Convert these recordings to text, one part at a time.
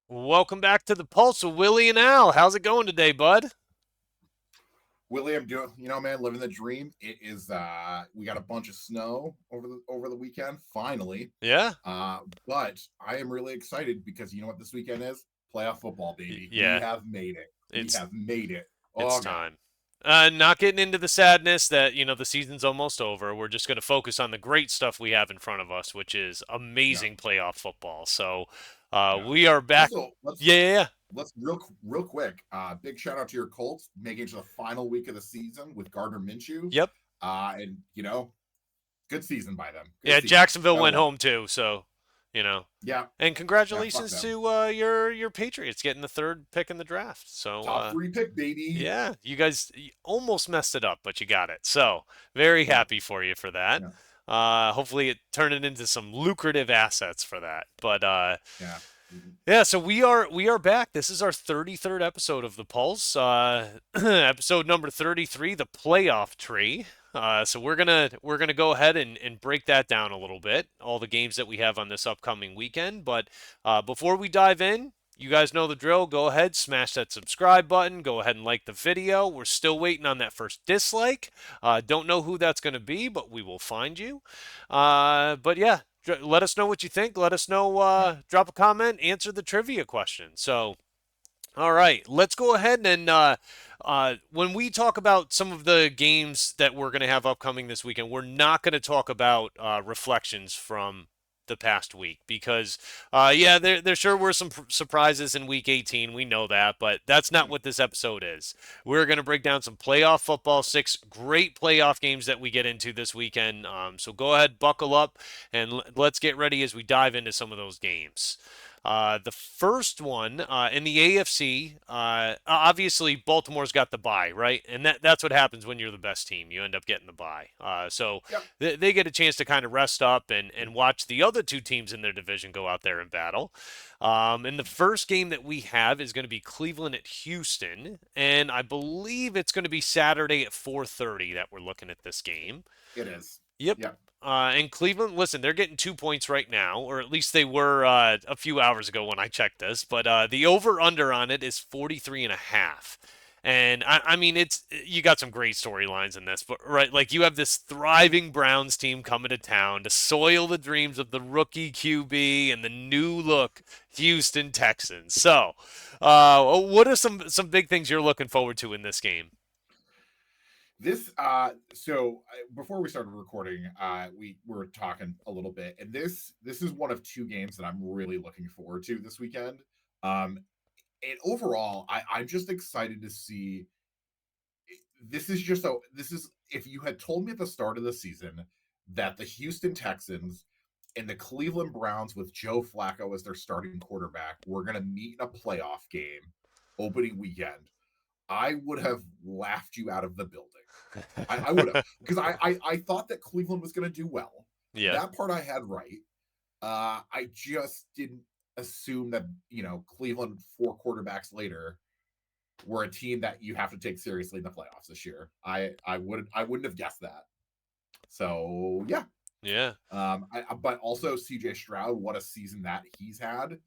Welcome back to the Pulse with Willie and Al. How's it going today, bud? Willie, I'm doing, man, living the dream. It is we got a bunch of snow over the weekend, finally. Yeah? But I am really excited because you know what this weekend is? Playoff football, baby. We Yeah. have made it. We It's have made it. it's Oh God. time. Not getting into the sadness that, the season's almost over. We're just going to focus on the great stuff we have in front of us, which is Yeah. amazing playoff football. So, Yeah. we are back. Also, let's Yeah, yeah, yeah. let's real quick. Big shout out to your Colts making it to the final week of the season with Gardner Minshew. Yep. And good season by them. Good Yeah, season. Jacksonville I went love home it. too, so, Yeah. and Yeah. Fuck congratulations them. to your Patriots getting the third pick in the draft. So, Top 3 pick, baby. yeah, you guys almost messed it up, but you got it. So, very Yeah. happy for you for that. Yeah. Hopefully it turned it into some lucrative assets for that. But Yeah. Mm-hmm. yeah, so we are back. This is our 33rd episode of the Pulse. Episode number 33, the playoff tree. So we're gonna go ahead and break that down a little bit, all the games that we have on this upcoming weekend. But before we dive in, you guys know the drill. Go ahead, smash that subscribe button. Go ahead and like the video. We're still waiting on that first dislike. Don't know who that's going to be, but we will find you. But yeah, let us know what you think. Let us know. Drop a comment. Answer the trivia question. So, all right, let's go ahead and when we talk about some of the games that we're going to have upcoming this weekend, we're not going to talk about reflections from the past week because, yeah, there sure were some surprises in Week 18. We know that, but that's not what this episode is. We're going to break down some playoff football, 6 great playoff games that we get into this weekend. So go ahead, buckle up, and let's get ready as we dive into some of those games. The first one in the AFC, obviously Baltimore's got the bye, right? And that's what happens when you're the best team. You end up getting the bye. So Yep. they get a chance to kind of rest up and watch the other two teams in their division go out there and battle. And the first game that we have is going to be Cleveland at Houston, and I believe it's going to be Saturday at 4:30 that we're looking at this game. It is. Yep. Yep. And Cleveland, listen, they're getting 2 points right now, or at least they were a few hours ago when I checked this. But the over/under on it is 43.5. And I mean, you got some great storylines in this, but right, like you have this thriving Browns team coming to town to soil the dreams of the rookie QB and the new look Houston Texans. So, what are some big things you're looking forward to in this game? This before we started recording, we were talking a little bit, and this is one of 2 games that I'm really looking forward to this weekend. And overall, I'm just excited to see. This is if you had told me at the start of the season that the Houston Texans and the Cleveland Browns with Joe Flacco as their starting quarterback were going to meet in a playoff game opening weekend, I would have laughed you out of the building. I would have, because I thought that Cleveland was going to do well. Yeah. That part I had right. I just didn't assume that Cleveland 4 quarterbacks later were a team that you have to take seriously in the playoffs this year. I wouldn't have guessed that. So yeah. Yeah. But also CJ Stroud, what a season that he's had.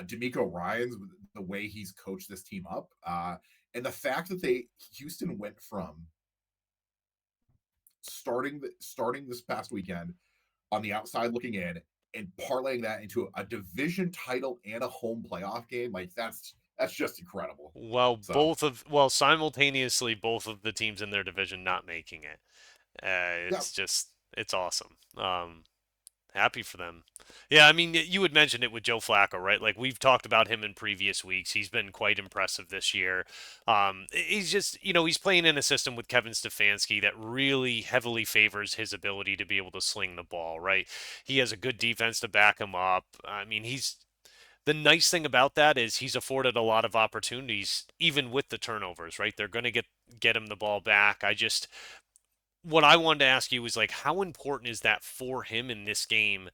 D'Amico Ryans, the way he's coached this team up, and the fact that Houston went from starting this past weekend on the outside looking in and parlaying that into a division title and a home playoff game, like that's just incredible. Well, So, simultaneously, both of the teams in their division not making it. yeah, It's awesome. Happy for them. Yeah, I mean, you had mentioned it with Joe Flacco, right? Like we've talked about him in previous weeks. He's been quite impressive this year. He's just, he's playing in a system with Kevin Stefanski that really heavily favors his ability to be able to sling the ball, right? He has a good defense to back him up. I mean, the nice thing about that is he's afforded a lot of opportunities, even with the turnovers, right? They're going to get him the ball back. What I wanted to ask you was like, how important is that for him in this game,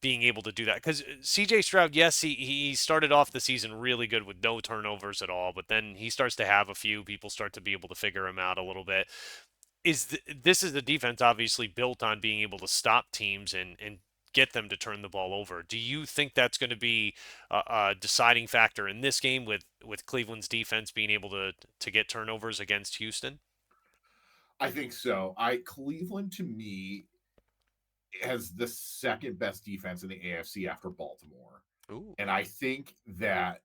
being able to do that? Because C.J. Stroud, yes, he started off the season really good with no turnovers at all, but then he starts to have a few. People start to be able to figure him out a little bit. This is a defense obviously built on being able to stop teams and get them to turn the ball over. Do you think that's going to be a deciding factor in this game with Cleveland's defense being able to get turnovers against Houston? I think so. I Cleveland to me has the second best defense in the AFC after Baltimore. Ooh, And I think that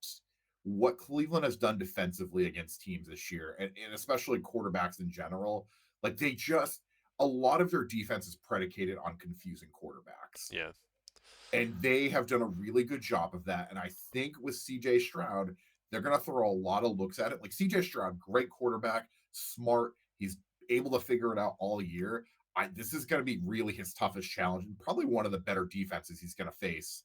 what Cleveland has done defensively against teams this year, and especially quarterbacks in general, like they just a lot of their defense is predicated on confusing quarterbacks. yeah, And they have done a really good job of that. And I think with CJ Stroud, they're going to throw a lot of looks at it. Like CJ Stroud, great quarterback, smart. He's able to figure it out all year. This is going to be really his toughest challenge and probably one of the better defenses he's going to face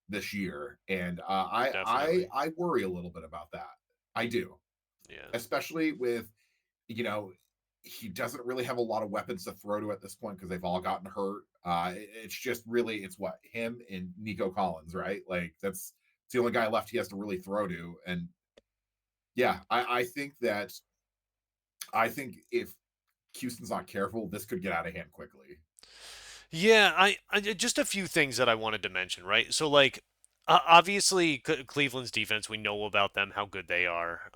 this year. And definitely. I worry a little bit about that. I do, Yeah. especially with you know, he doesn't really have a lot of weapons to throw to at this point because they've all gotten hurt. It's just really it's what him and Nico Collins, right? Like it's the only guy left he has to really throw to. And yeah, I think if Houston's not careful, this could get out of hand quickly. Yeah, I just a few things that I wanted to mention, right? So like obviously Cleveland's defense, we know about them, how good they are.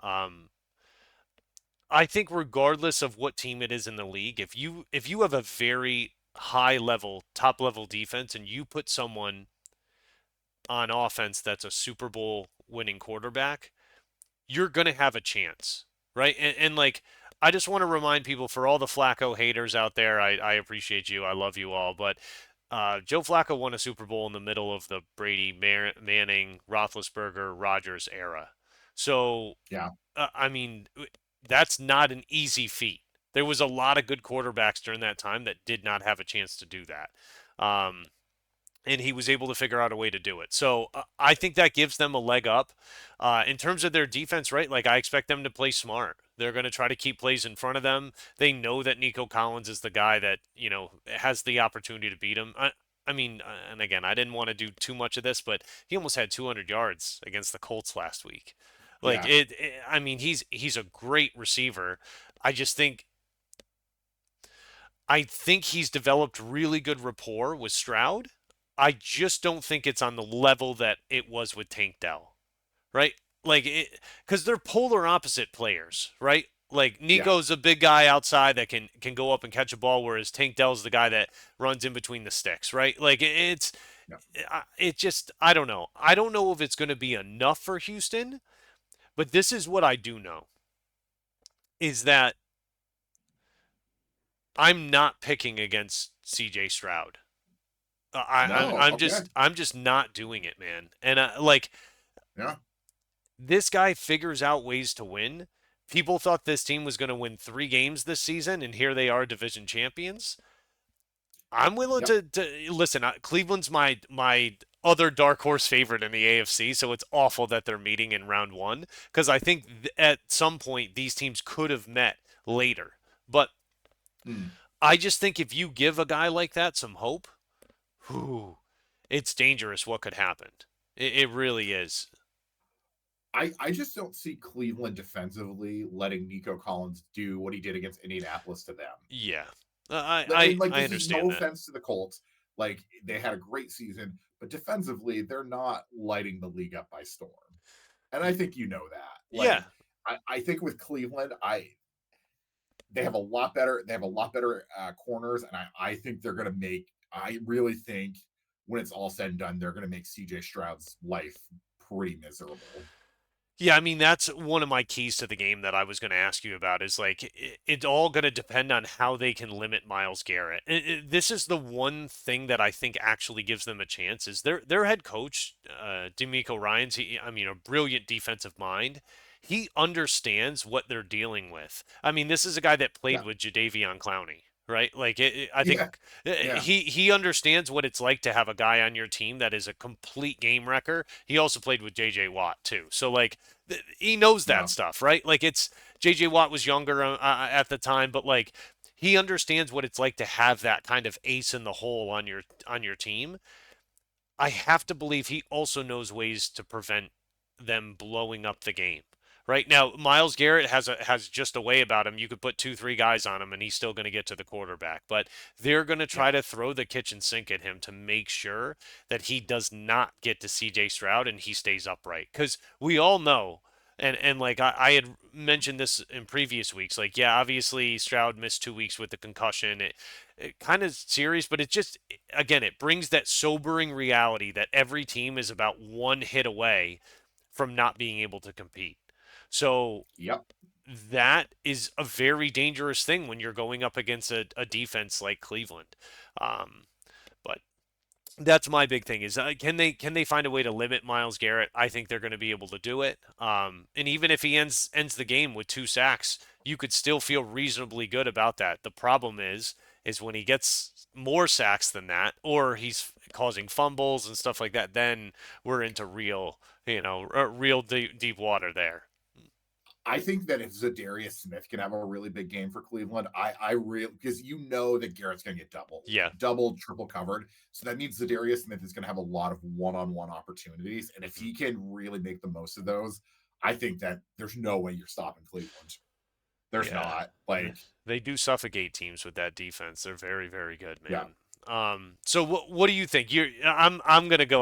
I think regardless of what team it is in the league, if you have a very high level, top level defense and you put someone on offense that's a Super Bowl winning quarterback, you're going to have a chance, right? And like, I just want to remind people, for all the Flacco haters out there, I appreciate you. I love you all. But Joe Flacco won a Super Bowl in the middle of the Brady, Manning, Roethlisberger, Rodgers era. So, Yeah, I mean, that's not an easy feat. There was a lot of good quarterbacks during that time that did not have a chance to do that. Um, and he was able to figure out a way to do it. So I think that gives them a leg up. In terms of their defense, right? Like, I expect them to play smart. They're going to try to keep plays in front of them. They know that Nico Collins is the guy that, has the opportunity to beat him. I mean, and again, I didn't want to do too much of this, but he almost had 200 yards against the Colts last week. Like yeah, I mean, he's a great receiver. I just think I think he's developed really good rapport with Stroud. I just don't think it's on the level that it was with Tank Dell, right? Like, because they're polar opposite players, right? Like, yeah, Nico's a big guy outside that can go up and catch a ball, whereas Tank Dell's the guy that runs in between the sticks, right? Like, yeah. it just, I don't know. I don't know if it's going to be enough for Houston, but this is what I do know is that I'm not picking against CJ Stroud. No, okay, I'm just not doing it, man. And like, yeah. this guy figures out ways to win. People thought this team was going to win 3 games this season, and here they are, division champions. I'm willing Yep. to listen. Cleveland's my other dark horse favorite in the AFC, so it's awful that they're meeting in round one because I think at some point these teams could have met later. But Mm. I just think if you give a guy like that some hope, whew, it's dangerous what could happen. It really is. I just don't see Cleveland defensively letting Nico Collins do what he did against Indianapolis to them. Yeah, And like I this is no understand that. offense to the Colts. Like they had a great season, but defensively, they're not lighting the league up by storm. And I think you know that. Yeah, I think with Cleveland, I they have a lot better corners, and I think they're gonna make I really think when it's all said and done, they're gonna make CJ Stroud's life pretty miserable. yeah. I mean, that's one of my keys to the game that I was going to ask you about. Is like it's all going to depend on how they can limit Miles Garrett. This is the one thing that I think actually gives them a chance. Is their head coach, D'Amico Ryan's. I mean, a brilliant defensive mind. He understands what they're dealing with. I mean, this is a guy that played Yeah. with Jadeveon Clowney, right? I think Yeah. Yeah. he understands what it's like to have a guy on your team that is a complete game wrecker. He also played with J.J. Watt too, so he knows that Yeah. stuff, right? Like it's J.J. Watt was younger at the time, but like he understands what it's like to have that kind of ace in the hole on your team. I have to believe he also knows ways to prevent them blowing up the game. Right now, Miles Garrett has just a way about him. You could put two, three guys on him, and he's still going to get to the quarterback. But they're going to try Yeah. to throw the kitchen sink at him to make sure that he does not get to C.J. Stroud and he stays upright. Because we all know, and like I had mentioned this in previous weeks. Like, yeah, obviously Stroud missed 2 weeks with the concussion. It kind of serious, but it just again it brings that sobering reality that every team is about one hit away from not being able to compete. So Yep. that is a very dangerous thing when you're going up against a defense like Cleveland. Um, but that's my big thing is can they find a way to limit Miles Garrett? I think they're going to be able to do it. And even if he ends the game with 2 sacks, you could still feel reasonably good about that. The problem is when he gets more sacks than that, or he's causing fumbles and stuff like that. Then we're into real real deep water there. I think that if Zadarius Smith can have a really big game for Cleveland, I really because you know that Garrett's going to get Yeah. double, triple covered. So that means Zadarius Smith is going to have a lot of one-on-one opportunities, and if Mhm. he can really make the most of those, I think that there's no way you're stopping Cleveland. There's Yeah, not like they do suffocate teams with that defense. They're very, very good, yeah. man. So what do you think? I'm gonna go.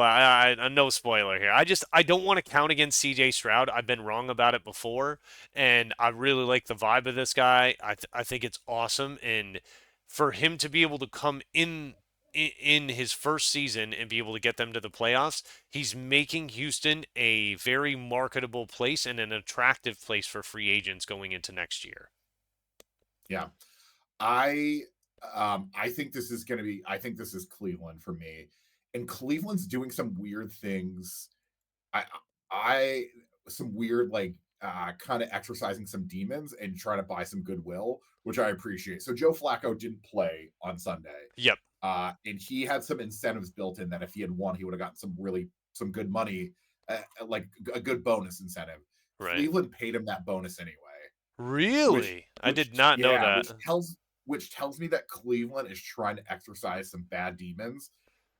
No spoiler here. I don't want to count against C.J. Stroud. I've been wrong about it before, and I really like the vibe of this guy. I think it's awesome, and for him to be able to come in his first season and be able to get them to the playoffs, he's making Houston a very marketable place and an attractive place for free agents going into next year. Yeah. I I think this is going to be I think this is Cleveland for me. And Cleveland's doing some weird things. I I some weird like kind of exercising some demons and trying to buy some goodwill, which I appreciate. So Joe Flacco didn't play on Sunday. Yep. And he had some incentives built in that if he had won, he would have gotten some good money, like a good bonus incentive. Right. Cleveland paid him that bonus anyway, Really? I did not know yeah, that. which tells me that Cleveland is trying to exercise some bad demons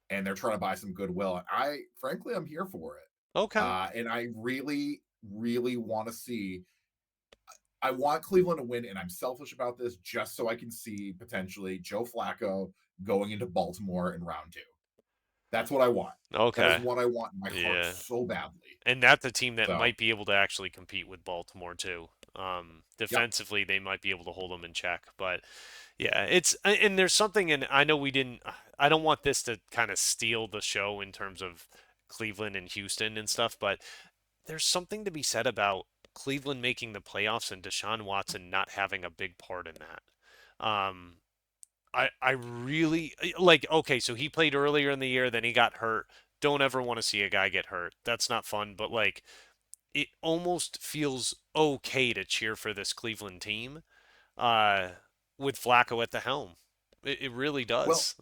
and they're trying to buy some goodwill. And I frankly I'm here for it. Okay. And I really, really want to see. I want Cleveland to win, and I'm selfish about this just so I can see potentially Joe Flacco going into Baltimore in round two. That's what I want. That is Okay. what I want in my heart Yeah. so badly. And that's a team that So, might be able to actually compete with Baltimore too. yep, Defensively, they might be able to hold them in check. But yeah, and there's something, and I know we didn't. I don't want this to kind of steal the show in terms of Cleveland and Houston and stuff, but there's something to be said about Cleveland making the playoffs and Deshaun Watson not having a big part in that. I really like okay, so he played earlier in the year, then he got hurt. Don't ever want to see a guy get hurt. That's not fun, but like it almost feels okay to cheer for this Cleveland team uh with Flacco at the helm. It really well, does.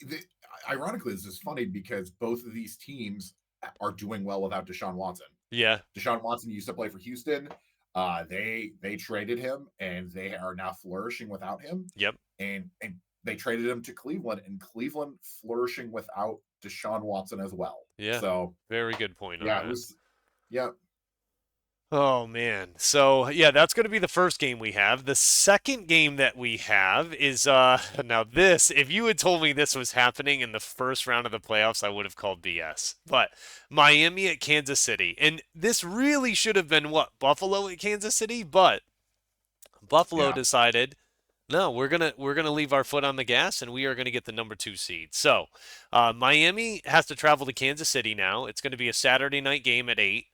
the, ironically, this is funny because both of these teams are doing well without Deshaun Watson. Yeah. Deshaun Watson used to play for Houston. They traded him, and they are now flourishing without him. Yep. And they traded him to Cleveland, and Cleveland flourishing without Deshaun Watson as well. Yeah. So Very good point on yeah, it that. was yeah. Oh man. So yeah, that's going to be the first game we have. The second game that we have is now this, if you had told me this was happening in the first round of the playoffs, I would have called BS. But Miami at Kansas City. And this really should have been what? Buffalo at Kansas City, but Buffalo Yeah. decided no, we're gonna leave our foot on the gas, and we are gonna get the number 2 seed. So, Miami has to travel to Kansas City now. It's going to be a Saturday night game at 8.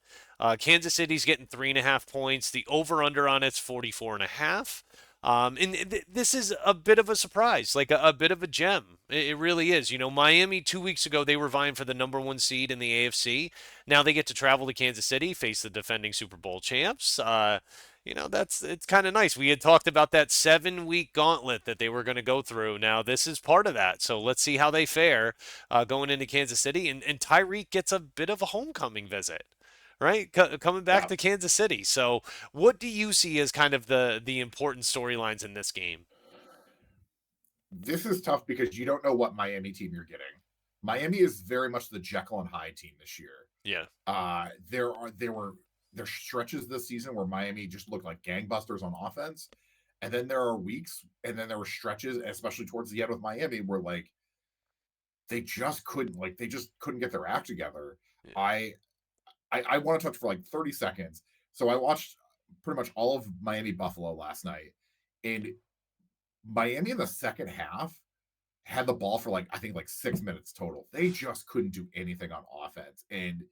Kansas City's getting 3.5 points. The over/under on it's 44.5. And this is a bit of a surprise, like a bit of a gem. It really is. Miami 2 weeks ago, they were vying for the number one seed in the AFC. Now they get to travel to Kansas City, face the defending Super Bowl champs. It's kind of nice. We had talked about that 7 week gauntlet that they were going to go through. Now this is part of that. So let's see how they fare going into Kansas City. And Tyreek gets a bit of a homecoming visit, right? Coming back Yeah. to Kansas City. So what do you see as kind of the important storylines in this game? This is tough because you don't know what Miami team you're getting. Miami is very much the Jekyll and Hyde team this year. Yeah, There stretches this season where Miami just looked like gangbusters on offense, and then there are weeks, and then there were stretches, especially towards the end with Miami, where like they just couldn't get their act together. yeah. I I want to touch for like 30 seconds. So I watched pretty much all of Miami Buffalo last night, and Miami in the second half had the ball for like I think like 6 minutes total. They just couldn't do anything on offense, and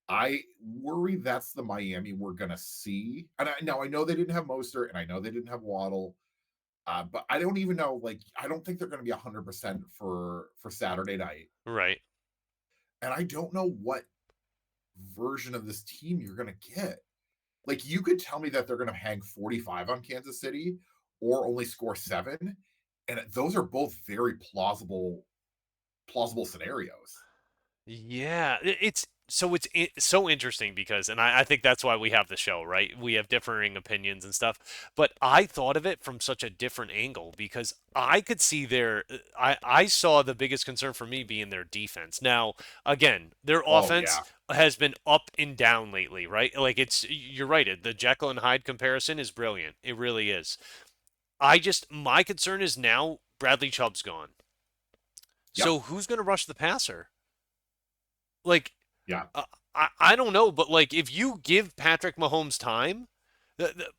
I worry that's the Miami we're gonna see. And I know they didn't have Mostert, and I know they didn't have Waddle, but I don't even know. Like, I don't think they're gonna be 100% for Saturday night, Right. and I don't know what version of this team you're gonna get. Like, you could tell me that they're gonna hang 45 on Kansas City, or only score 7, and those are both very plausible scenarios. Yeah, it's so interesting because, and I think that's why we have the show, right? We have differing opinions and stuff, but I thought of it from such a different angle because I could see I saw the biggest concern for me being their defense. Now, again, their Oh offense yeah, has been up and down lately, right? Like you're right. The Jekyll and Hyde comparison is brilliant. It really is. My concern is now Bradley Chubb's gone. yep, So who's going to rush the passer? Like, yeah, I don't know, but like if you give Patrick Mahomes time,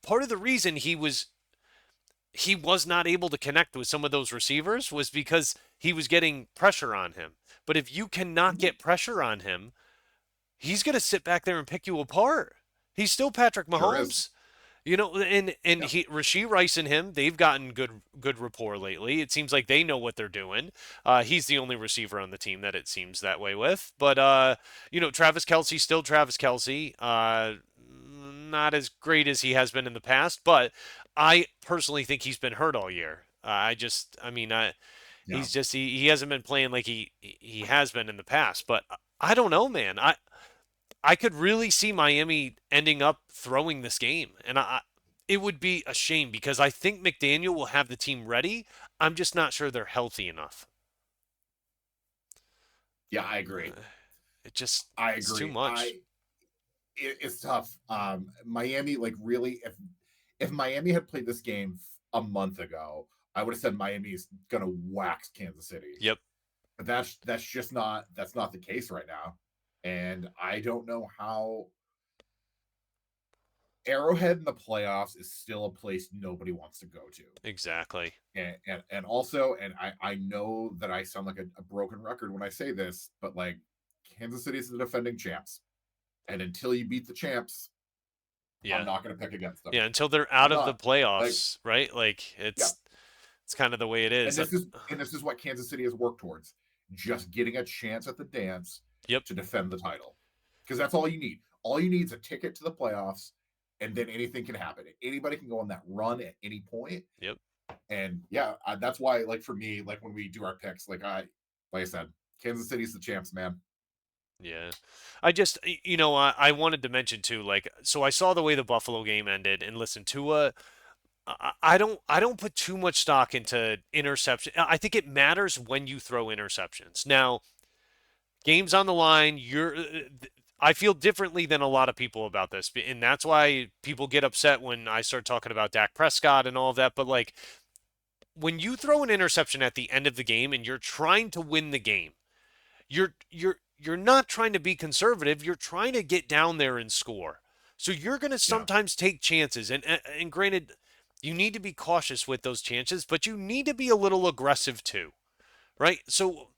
part of the reason he was not able to connect with some of those receivers was because he was getting pressure on him. But if you cannot mhm, get pressure on him, he's going to sit back there and pick you apart. He's still Patrick sure is. Mahomes. And Yep, Rasheed Rice and him, they've gotten good rapport lately. It seems like they know what they're doing. He's the only receiver on the team that it seems that way with. But Travis Kelsey still Travis Kelsey. Not as great as he has been in the past, but I personally think he's been hurt all year. yeah. He hasn't been playing like he has been in the past. But I don't know, man. I could really see Miami ending up throwing this game, and it would be a shame because I think McDaniel will have the team ready. I'm just not sure they're healthy enough. Yeah, I agree. It just I it's too agree. much. It's tough. Miami, like really, if Miami had played this game a month ago, I would have said Miami is gonna wax Kansas City. Yep. But that's just not the case right now. And I don't know how Arrowhead in the playoffs is still a place nobody wants to go to. Exactly. And also, and I know that I sound like a broken record when I say this, but like Kansas City is the defending champs. And until you beat the champs, I'm Yeah. not going to pick against them. Yeah. Until they're I'm out of the not. Like, playoffs, right? Like yeah. it's kind of the way it is. And this is what Kansas City has worked towards: just getting a chance at the dance Yep. to defend the title, because that's all you need. All you need is a ticket to the playoffs, and then anything can happen. Anybody can go on that run at any point. Yep. And yeah, that's why, like for me, like when we do our picks, like I said, Kansas City's the champs, man. Yeah. I wanted to mention too, like, so I saw the way the Buffalo game ended, and listen, Tua, I don't put too much stock into interception. I think it matters when you throw interceptions. Now, games on the line, I feel differently than a lot of people about this, and that's why people get upset when I start talking about Dak Prescott and all of that. But like when you throw an interception at the end of the game and you're trying to win the game, you're not trying to be conservative. You're trying to get down there and score. So you're going to Yeah. sometimes take chances, and granted, you need to be cautious with those chances, but you need to be a little aggressive too, right? So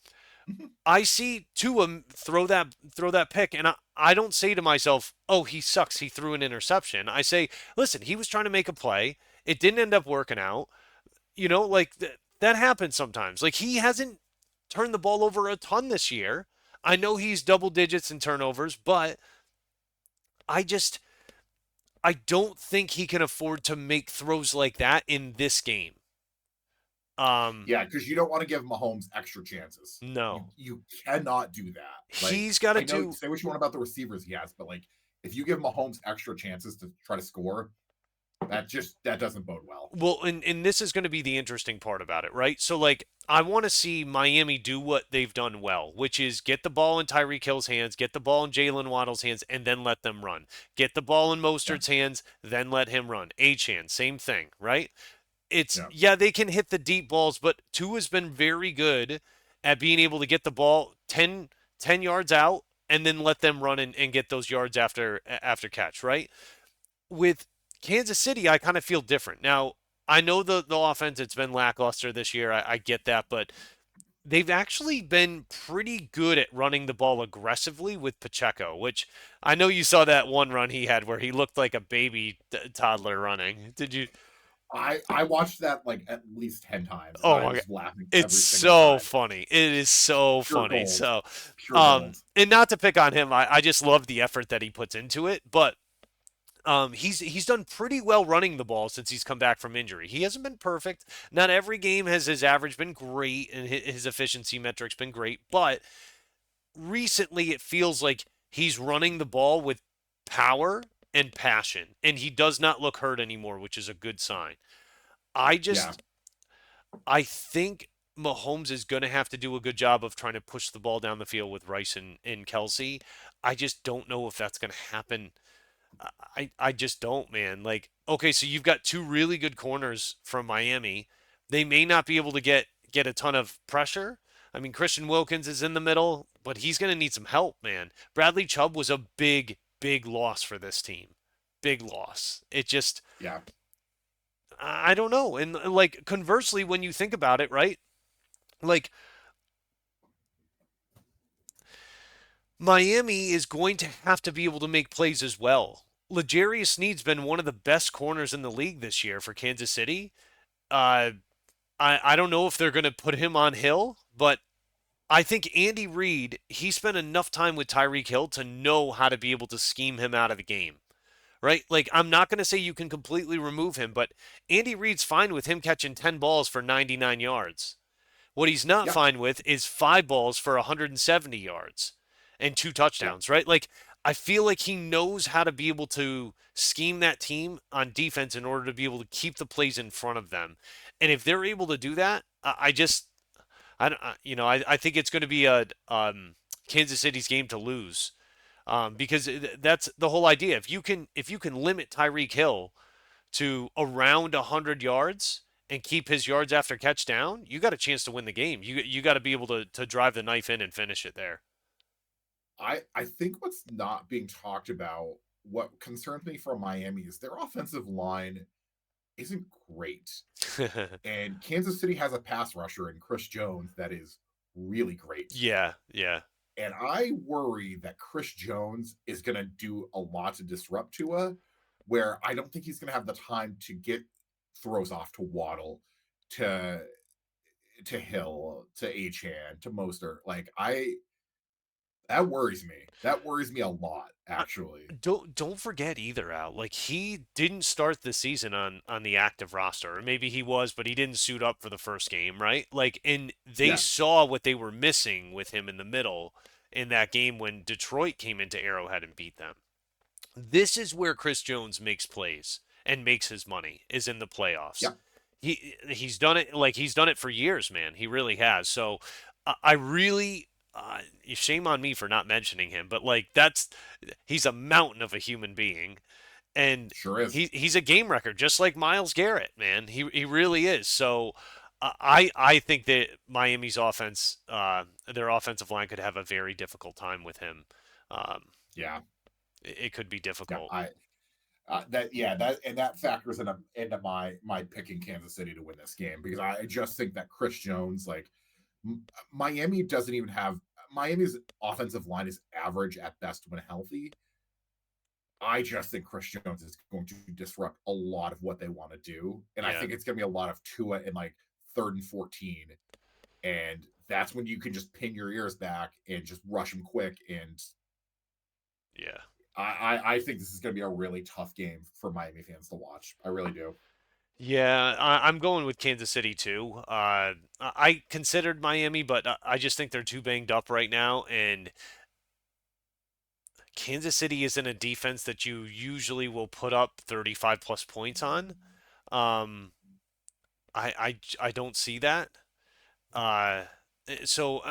I see Tua throw that pick, and I don't say to myself, "Oh, he sucks. He threw an interception." I say, "Listen, he was trying to make a play. It didn't end up working out. Like that happens sometimes. Like he hasn't." turned the ball over a ton this year. I know he's double digits in turnovers, but I just I don't think he can afford to make throws like that in this game. Um, Yeah, because you don't want to give Mahomes extra chances. You no. you cannot do that. Like, He's got to I know, do say what you want about the receivers he has, but like if you give Mahomes extra chances to try to score, that doesn't bode well. well, and this is going to be the interesting part about it, right? So like I want to see Miami do what they've done well, which is get the ball in Tyreek Hill's hands, get the ball in Jalen Waddle's hands, and then let them run. Get the ball in Yeah, Mostert's hands, then let him run. Achan, same thing, right? It's yeah, yeah, they can hit the deep balls, but Tua has been very good at being able to get the ball 10 yards out and then let them run and get those yards after catch, right? With Kansas City, I kind of feel different. Now, I know the offense, it's been lackluster this year. I get that, but they've actually been pretty good at running the ball aggressively with Pacheco, which I know you saw that one run he had where he looked like a baby toddler running. Did you? I watched that like at least 10 times, and Oh I my god. was laughing It's every single so time. funny. It is so Pure funny. gold, So, pure gold. and not to pick on him, I just love the effort that he puts into it. But he's done pretty well running the ball since he's come back from injury. He hasn't been perfect. Not every game has his average been great and his efficiency metrics been great. But recently, it feels like he's running the ball with power and passion, and he does not look hurt anymore, which is a good sign. I Yeah, just I think Mahomes is going to have to do a good job of trying to push the ball down the field with Rice and Kelsey. I just don't know if that's going to happen. I just don't, man. Like, okay, so you've got two really good corners from Miami. They may not be able to get a ton of pressure. I mean, Christian Wilkins is in the middle, but he's going to need some help, man. Bradley Chubb was a big loss for this team. Big loss. It just yeah. I don't know. And like conversely, when you think about it, right? Like Miami is going to have to be able to make plays as well. L'Jarius Sneed's been one of the best corners in the league this year for Kansas City. Uh, I don't know if they're going to put him on Hill, but I think Andy Reid, he spent enough time with Tyreek Hill to know how to be able to scheme him out of the game, right? Like, I'm not going to say you can completely remove him, but Andy Reid's fine with him catching 10 balls for 99 yards. What he's not Yeah, fine with is 5 balls for 170 yards and two yeah. touchdowns, right? Like, I feel like he knows how to be able to scheme that team on defense in order to be able to keep the plays in front of them. And if they're able to do that, I don't, I think it's going to be a Kansas City's game to lose because that's the whole idea. If you can limit Tyreek Hill to around 100 yards and keep his yards after catch down, you got a chance to win the game. You got to be able to drive the knife in and finish it there. I think what's not being talked about, what concerns me from Miami is their offensive line isn't great. And Kansas City has a pass rusher in Chris Jones that is really great. Yeah, yeah, And I worry that Chris Jones is going to do a lot to disrupt Tua, where I don't think he's going to have the time to get throws off to Waddle, to Hill, to Achan, to Mostert. Like, I that worries me. That worries me a lot, I, actually. don't forget either, Al. Like he didn't start the season on the active roster, or maybe he was, but he didn't suit up for the first game, right? Like, and they Yeah, saw what they were missing with him in the middle in that game when Detroit came into Arrowhead and beat them. This is where Chris Jones makes plays and makes his money is in the playoffs. yeah. He's done it like he's done it for years, man. He really has. So I really shame on me for not mentioning him, but like he's a mountain of a human being, and Sure is. he's a game record, just like Miles Garrett, man. He really is. So I think that Miami's offense, their offensive line could have a very difficult time with him. Um, Yeah, it could be yeah. difficult. That factors into my picking Kansas City to win this game, because I just think that Chris Jones, like, Miami doesn't even have Miami's offensive line is average at best when healthy. I just think Chris Jones is going to disrupt a lot of what they want to do, and I Yeah. think it's going to be a lot of Tua in like third and 14, and that's when you can just pin your ears back and just rush them quick. And Yeah. I think this is going to be a really tough game for Miami fans to watch. I really do. Yeah, I'm going with Kansas City too. I considered Miami, but I just think they're too banged up right now, and Kansas City isn't a defense that you usually will put up 35 plus points on. Um, I don't see that. Uh, so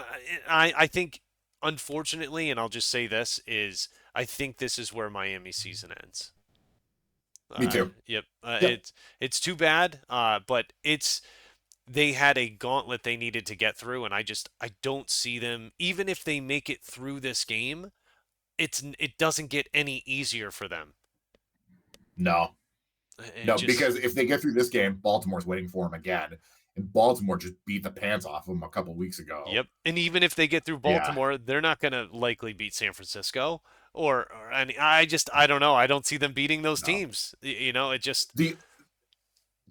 I think, unfortunately, and I'll just say this is I think this is where Miami season ends. Me too. Yep. Yep. It's too bad. But they had a gauntlet they needed to get through, and I don't see them even if they make it through this game. It doesn't get any easier for them. No, It no, just because if they get through this game, Baltimore's waiting for them again. And Baltimore just beat the pants off them a couple weeks ago. Yep. And even if they get through Yeah. Baltimore, they're not going to likely beat San Francisco. Or I don't know. I don't see them beating those No. teams. You know, it just The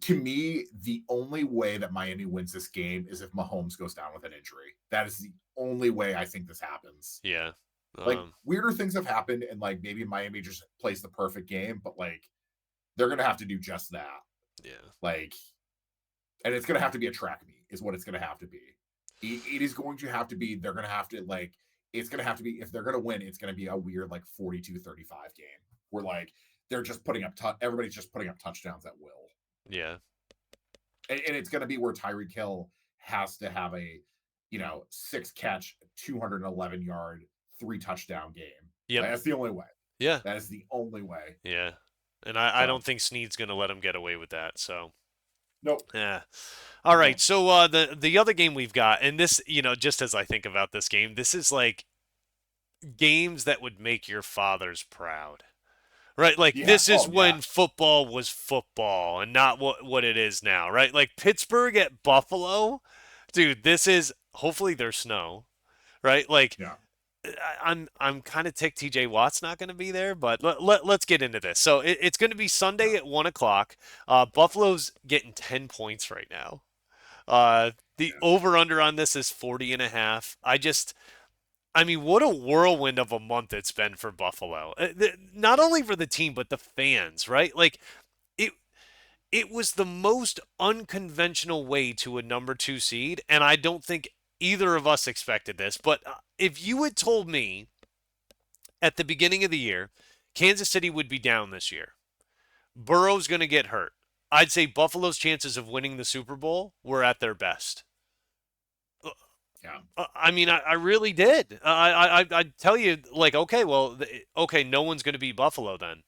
To me, the only way that Miami wins this game is if Mahomes goes down with an injury. That is the only way I think this happens. yeah. Like Um, weirder things have happened, and like maybe Miami just plays the perfect game, but like they're gonna have to do just that. yeah. Like, and it's gonna have to be a track meet, is what it's gonna have to be. It is going to have to be. They're gonna have to like. It's gonna have to be if they're gonna win. It's gonna be a weird like 42-35 game where like they're just putting up. Everybody's just putting up touchdowns at will. Yeah. And it's going to be where Tyreek Hill has to have a, 6 catch, 211-yard, 3 touchdown game. Yep. Like, that's the only way. Yeah. That is the only way. Yeah. And I So, don't think Snead's going to let him get away with that. So, nope, yeah. All right. no, So the other game we've got, and this, just as I think about this game, this is like games that would make your fathers proud. Right? Like yeah, this is oh yeah, when football was football and not what it is now, right? Like Pittsburgh at Buffalo. Dude, this is hopefully there's snow, right? Like yeah, I'm kind of ticked TJ Watt's not going to be there, but let's get into this. So it's going to be yeah, Sunday at 1 o'clock. Buffalo's getting 10 points right now. The yeah, over under on this is 40 and a half. I mean, what a whirlwind of a month it's been for Buffalo. Not only for the team, but the fans, right? Like it it was the most unconventional way to a number 2 seed, and I don't think either of us expected this, but if you had told me at the beginning of the year Kansas City would be down this year, Burrow's going to get hurt, I'd say Buffalo's chances of winning the Super Bowl were at their best. yeah. I mean, I really did. I tell you, like, okay, well, okay, no one's going to beat Buffalo then.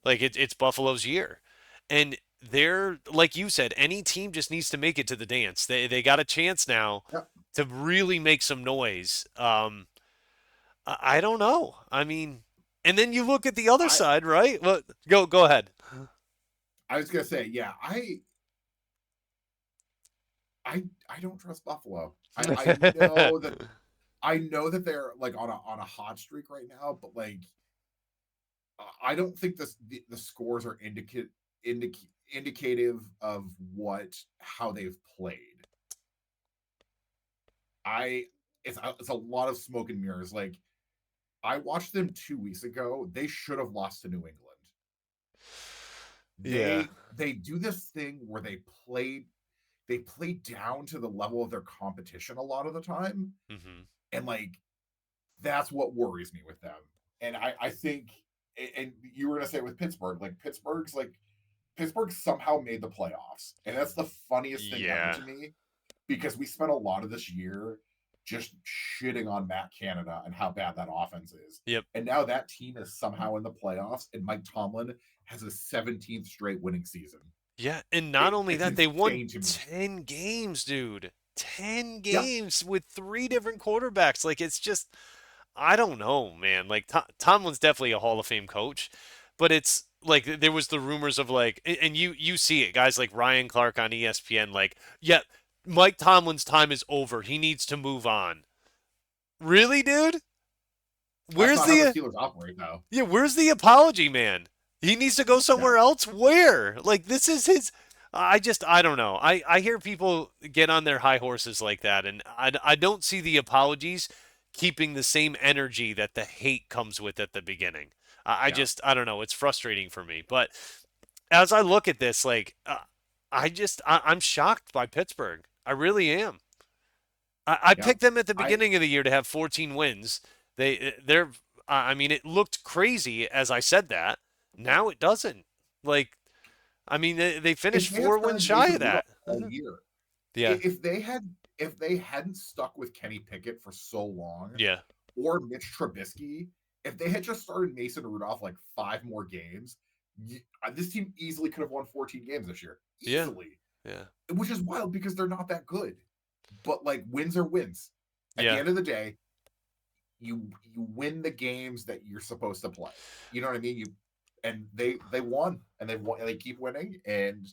Like, it's Buffalo's year, and they're like you said, any team just needs to make it to the dance. They got a chance now Yeah. to really make some noise. I don't know. I mean, and then you look at the other I side, right? Well, go ahead. I was gonna say, yeah, I don't trust Buffalo. I know that they're like on a hot streak right now, but like I don't think the scores are indicative of what how they've played. I it's a lot of smoke and mirrors. Like I watched them 2 weeks ago. They should have lost to New England. Yeah. They do this thing where they play down to the level of their competition a lot of the time, Hmm. and like that's what worries me with them. And I think, and you were gonna say with Pittsburgh, like Pittsburgh somehow made the playoffs, and that's the funniest thing ever Yeah. to me because we spent a lot of this year just shitting on Matt Canada and how bad that offense is. Yep. And now that team is somehow in the playoffs, and Mike Tomlin has a 17th straight winning season. Yeah, and not only It's that, they won insane to me. 10 games, dude. 10 Yeah, games with three different quarterbacks. Like, it's just, I don't know, man. Like, Tomlin's definitely a Hall of Fame coach, but it's like there was the rumors of like, and you see it, guys like Ryan Clark on ESPN, like, yeah, Mike Tomlin's time is over. He needs to move on. Really, dude? that's Where's not how the the Steelers operate, though. Yeah, where's the apology, man? He needs to go Yeah, somewhere else. Where? Like this is his. I don't know. I hear people get on their high horses like that, and I don't see the apologies keeping the same energy that the hate comes with at the beginning. Yeah, I don't know. It's frustrating for me. But as I look at this, like, I'm shocked by Pittsburgh. I really am. I yeah. picked them at the I beginning of the year to have 14 wins. They're I mean, it looked crazy as I said that. Now it doesn't. Like, I mean, they if finished they had 4 wins started shy Mason of Rudolph that. all year, Yeah, if they hadn't stuck with Kenny Pickett for so long, yeah, or Mitch Trubisky, if they had just started Mason Rudolph like 5 more games, this team easily could have won 14 games this year, yeah, easily. yeah, Which is wild because they're not that good. But like wins are wins. At the yeah, end of the day, you win the games that you're supposed to play. You know what I mean? You and they won and they won and they keep winning and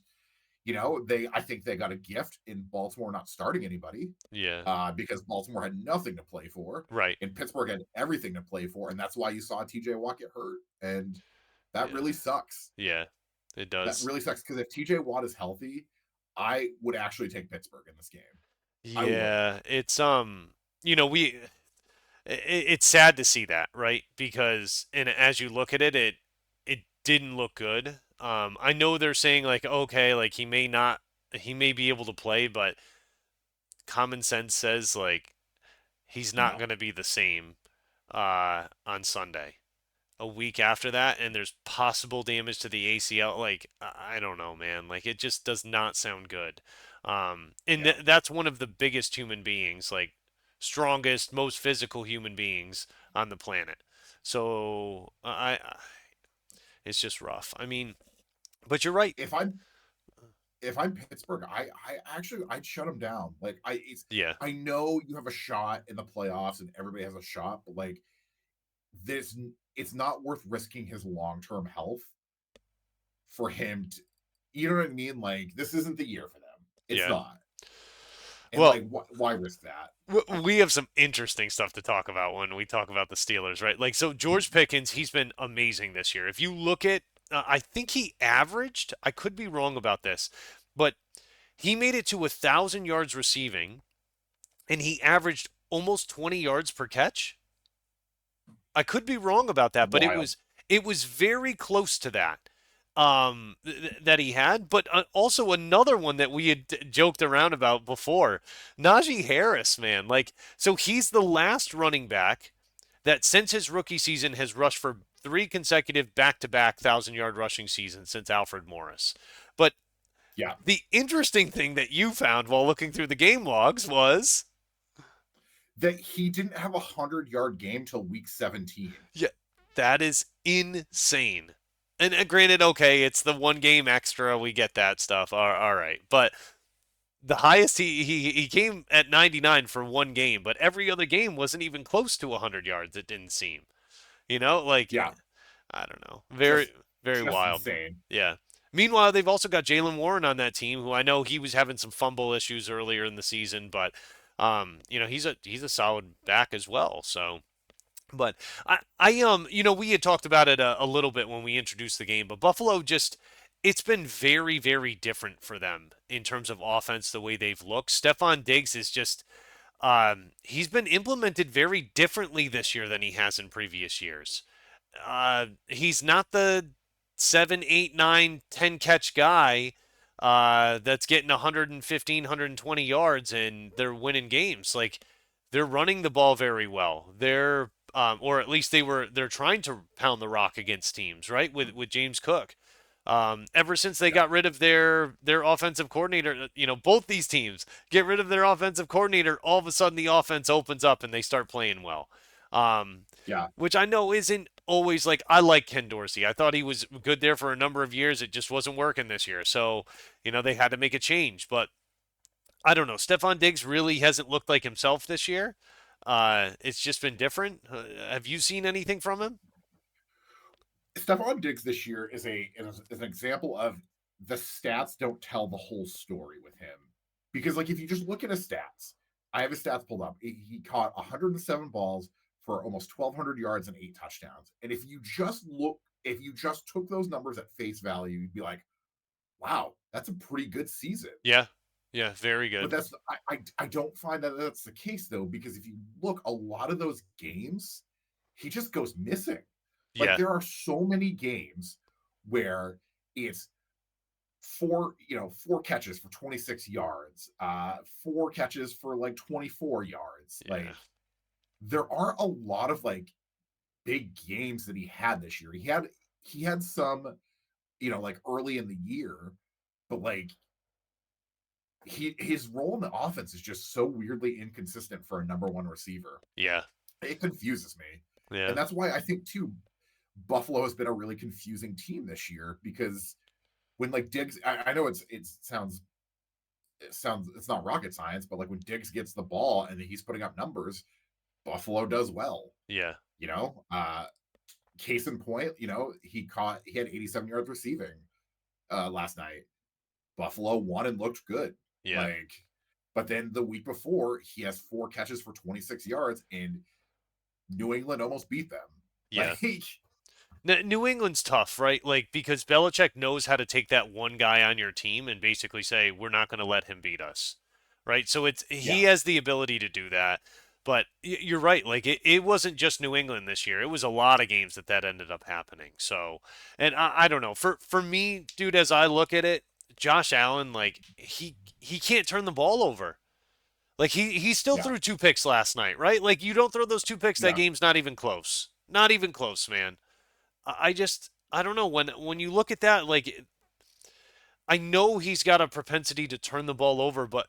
they I think they got a gift in Baltimore not starting anybody yeah. because Baltimore had nothing to play for Right. and Pittsburgh had everything to play for, and that's why you saw TJ Watt get hurt, and that Yeah, really sucks. yeah. It That does. really sucks because if TJ Watt is healthy, I would actually take Pittsburgh in this game. I would. Yeah, it's we it's sad to see that, right? Because and as you look at it, it didn't look good. I know they're saying like, okay, like he may be able to play, but common sense says like he's not No. going to be the same on Sunday. A week after that, and there's possible damage to the ACL. Like I don't know, man. Like it just does not sound good. And Yeah. that's one of the biggest human beings, like strongest, most physical human beings on the planet. So it's just rough. I mean, but you're right. If I'm if I'm Pittsburgh, I actually I'd shut them down. Like Yeah, I know you have a shot in the playoffs and everybody has a shot, but like this it's not worth risking his long-term health for him to, you know what I mean? Like this isn't the year for them. It's yeah. not. And Well, like why risk that? we have some interesting stuff to talk about when we talk about the Steelers, right? Like, so George Pickens, he's been amazing this year. If you look at, I think he averaged, I could be wrong about this, but he made it to 1,000 yards receiving, and he averaged almost 20 yards per catch. I could be wrong about that, but Wild. it was very close to that that he had. But also another one that we had joked around about before, Najee Harris, man. Like, so he's the last running back that since his rookie season has rushed for 3 consecutive back-to-back 1,000-yard rushing seasons since Alfred Morris. But Yeah. the interesting thing that you found while looking through the game logs was, That he didn't have 100-yard game till week 17. yeah, that is insane. And granted, okay, it's the 1 game extra. We get that stuff. All right. But the highest he came at 99 for 1 game, but every other game wasn't even close to 100 yards, it didn't seem. Like, Yeah. I don't know. Just Very just wild. insane. Yeah. Meanwhile, they've also got Jalen Warren on that team, who I know he was having some fumble issues earlier in the season, but he's a solid back as well. So, but we had talked about it a little bit when we introduced the game, but Buffalo just it's been very, very different for them in terms of offense, the way they've looked. Stephon Diggs is just he's been implemented very differently this year than he has in previous years. He's not the 7, 8, 9, 10 catch guy that's getting 115, 120 yards and they're winning games. Like they're running the ball very well. Or at least they're trying to pound the rock against teams, right? With James Cook. Ever since they Yeah. got rid of their offensive coordinator, both these teams get rid of their offensive coordinator, all of a sudden the offense opens up and they start playing well. Um, Yeah. which I know isn't always like I like Ken Dorsey. I thought he was good there for a number of years. It just wasn't working this year. So, they had to make a change. But I don't know. Stephon Diggs really hasn't looked like himself this year. It's just been different. Have you seen anything from him? Stephon Diggs this year is an example of the stats don't tell the whole story with him. Because like if you just look at his stats, I have his stats pulled up. He caught 107 balls for almost 1,200 yards and 8 touchdowns. And if you just took those numbers at face value, you'd be like, wow, that's a pretty good season. Yeah. Yeah, very But good. I don't find that that's the case though, because if you look, a lot of those games, he just goes missing. Like Yeah. there are so many games where it's four catches for 26 yards, four catches for like 24 yards. Yeah. Like there aren't a lot of like big games that he had this year. He had some, like early in the year, but like his role in the offense is just so weirdly inconsistent for a number one receiver. Yeah. It confuses me. And Yeah. that's why I think too Buffalo has been a really confusing team this year, because when like Diggs, I know it sounds it's not rocket science, but like when Diggs gets the ball and he's putting up numbers, Buffalo does well. Yeah. You know, case in point, he had 87 yards receiving last night. Buffalo won and looked good. Yeah. Like, but then the week before, he has four catches for 26 yards, and New England almost beat them. Yeah. Like, New England's tough, right? Like because Belichick knows how to take that one guy on your team and basically say we're not going to let him beat us, right? So it's yeah, he has the ability to do that. But you're right. Like it wasn't just New England this year. It was a lot of games that ended up happening. So, and I don't know. For me, dude, as I look at it, Josh Allen, like he can't turn the ball over. Like he still yeah, threw two picks last night, right? Like you don't throw those two picks, that yeah. game's not even close. Not even close, man. I don't know when you look at that, like I know he's got a propensity to turn the ball over, but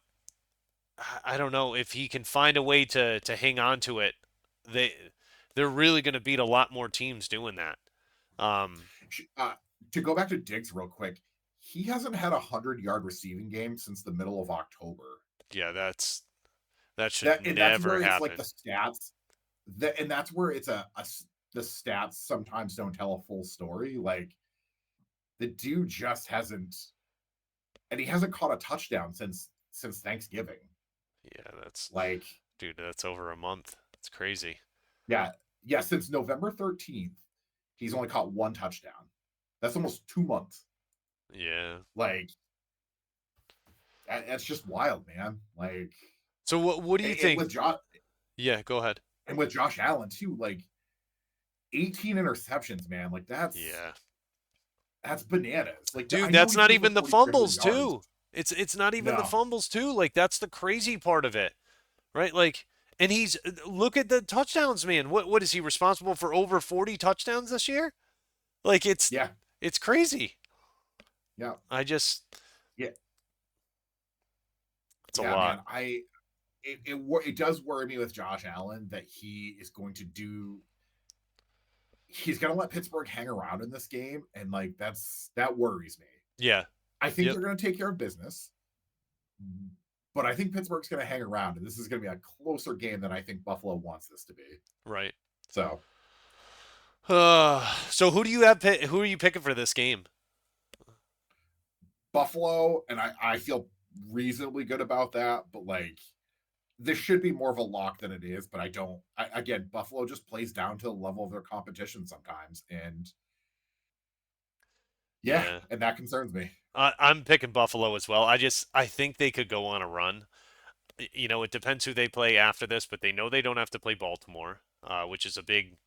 I don't know if he can find a way to hang on to it. They're really going to beat a lot more teams doing that. Um, Uh, to go back to Diggs real quick, he hasn't had a 100-yard receiving game since the middle of October. yeah, that should That's never where it's like the happen. stats and that's where it's the stats sometimes don't tell a full story. Like the dude just hasn't, and he hasn't caught a touchdown since Thanksgiving. Yeah, that's Like, dude, that's over a month. It's crazy. yeah, yeah, since November 13th, he's only caught one touchdown. That's almost 2 months. Yeah. Like, that's just wild, man. Like, So what do you and think? with Josh Yeah, go ahead. and with Josh Allen too, like 18 interceptions, man. Like Yeah. that's bananas. Like I Dude, know that's he not threw for even the 4,300 fumbles yards. too. It's not even the No, fumbles too. Like that's the crazy part of it, right? Like, and he's look at the touchdowns, man. What is he responsible for over 40 touchdowns this year? Like yeah, it's crazy. yeah, I just yeah, it's a yeah, lot. man. It does worry me with Josh Allen that he's gonna let Pittsburgh hang around in this game, and like that worries me. Yeah. I think Yep. they're gonna take care of business, but I think Pittsburgh's gonna hang around, and this is gonna be a closer game than I think Buffalo wants this to be. Right. So So who do you have? Who are you picking for this game? Buffalo, and I feel reasonably good about that, but like this should be more of a lock than it is, but I don't. Again, Buffalo just plays down to the level of their competition sometimes, and yeah, Yeah. and that concerns me. I'm picking Buffalo as well. I think they could go on a run. You know, it depends who they play after this, but they know they don't have to play Baltimore, which is a big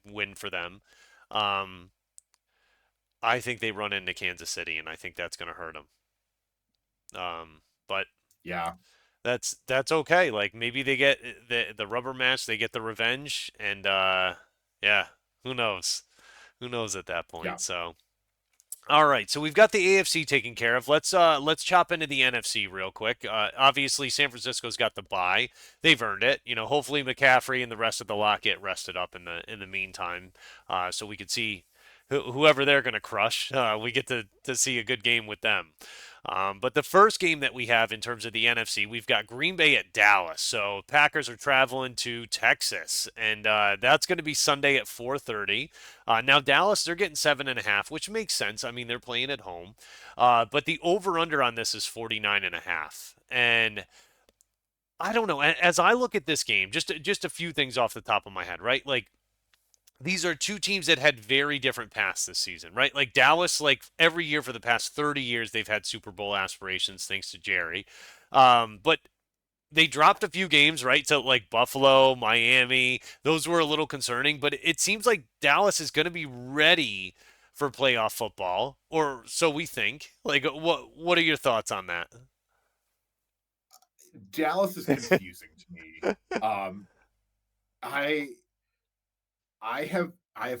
win for them. Um, I think they run into Kansas City, and I think that's going to hurt them. But Yeah, that's okay. Like maybe they get the rubber match, they get the revenge, and yeah, who knows? Who knows at that yeah, point? So. All right, so we've got the AFC taken care of. Let's chop into the NFC real quick. Obviously, San Francisco's got the bye; they've earned it. You know, hopefully McCaffrey and the rest of the lot get rested up in the meantime, so we could see whoever they're going to crush. We get to see a good game with them. But the first game that we have in terms of the NFC, we've got Green Bay at Dallas. So Packers are traveling to Texas, and that's going to be Sunday at 4:30. Now Dallas, they're getting 7.5, which makes sense. I mean, they're playing at home. But the over/under on this is 49.5, and I don't know. As I look at this game, just a few things off the top of my head, right? Like these are two teams that had very different paths this season, right? Like Dallas, like every year for the past 30 years, they've had Super Bowl aspirations thanks to Jerry. But they dropped a few games, right, to like Buffalo, Miami. Those were a little concerning, but it seems like Dallas is going to be ready for playoff football, or so we think. Like, what are your thoughts on that? Dallas is confusing to me. Um, I I have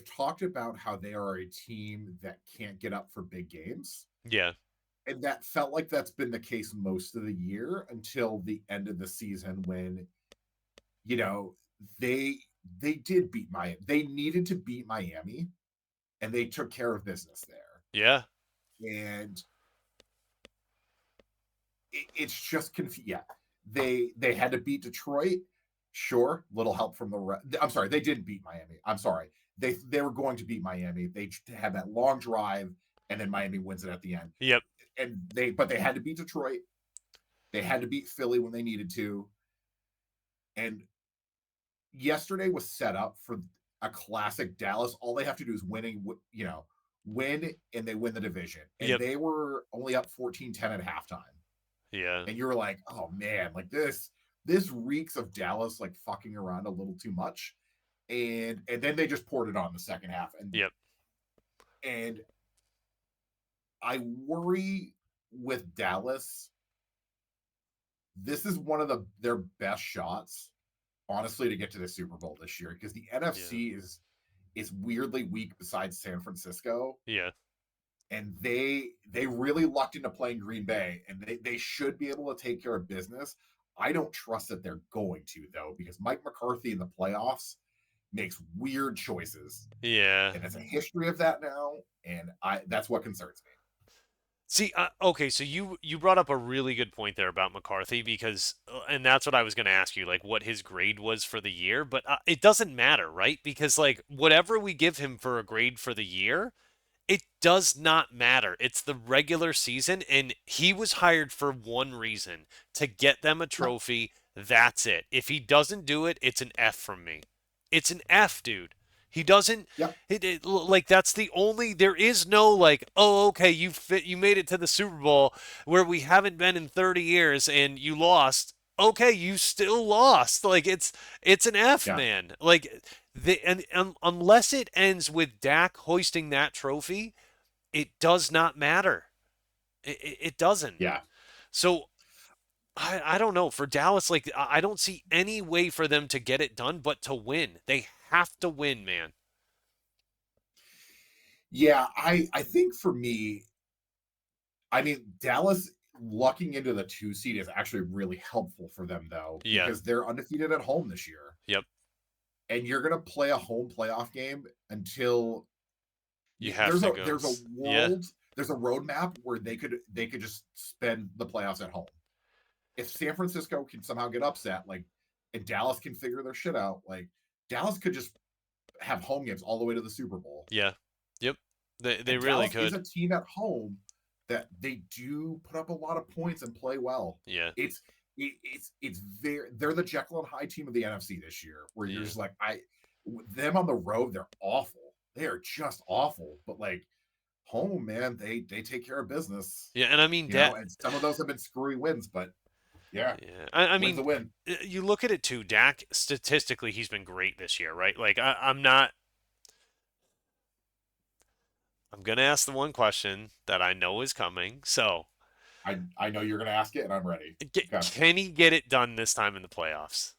talked about how they are a team that can't get up for big games. Yeah, And that felt like that's been the case most of the year until the end of the season when, you know, they they did beat Miami. They needed to beat Miami and they took care of business there. yeah, And it's just yeah. They had to beat Detroit. Sure, little help from I'm sorry, they didn't beat Miami. I'm sorry. They were going to beat Miami. They had that long drive and then Miami wins it at the end. yep, And they had to beat Detroit. They had to beat Philly when they needed to. And yesterday was set up for a classic Dallas. All they have to do is win and they win the division. And yep, they were only up 14-10 at halftime. yeah, And you were like, oh man, like this reeks of Dallas like fucking around a little too much. And then they just poured it on the second half. yep, And I worry with Dallas, this is one of their best shots, honestly, to get to the Super Bowl this year because the yeah, NFC is weirdly weak besides San Francisco, yeah, and they really lucked into playing Green Bay, and they should be able to take care of business. I don't trust that they're going to though, because Mike McCarthy in the playoffs makes weird choices, yeah. and there's a history of that now, and I that's what concerns me. See, okay, so you brought up a really good point there about McCarthy because, and that's what I was going to ask you, like what his grade was for the year, but it doesn't matter, right? Because like whatever we give him for a grade for the year, it does not matter. It's the regular season, and he was hired for one reason to get them a Yep, trophy. That's it. If he doesn't do it, it's an F from me. It's an F, dude. He doesn't. yep, Like that's the only. There is no like. Oh, okay. You made it to the Super Bowl where we haven't been in 30 years, and you lost. Okay, you still lost. Like it's an F, yeah, man. Like and unless it ends with Dak hoisting that trophy, it does not matter. It doesn't. yeah. So I don't know. For Dallas, like I don't see any way for them to get it done but to win. They have to win, man. Yeah, I think for me, I mean, Dallas lucking into the 2 seed is actually really helpful for them though, Yeah. because they're undefeated at home this year. Yep. And you're gonna play a home playoff game until You have to go. there's a Yeah. world there's a roadmap where they could just spend the playoffs at home. If San Francisco can somehow get upset, like and Dallas can figure their shit out, like Dallas could just have home games all the way to the Super Bowl. Yeah. Yep. They And really Dallas is could. a team at home that they do put up a lot of points and play well. Yeah. It's it's very they're the Jekyll and Hyde team of the NFC this year, where you're Yeah. just like them on the road they're awful. They are just awful, but like home man, they take care of business, Yeah. And I mean that. and some of those have been screwy wins, but yeah, Yeah. I wins mean, a win. you look at it too. Dak statistically, he's been great this year, right? Like I'm not. I'm gonna ask the one question that I know is coming. So, I know you're gonna ask it, and I'm ready. Okay. can he get it done this time in the playoffs?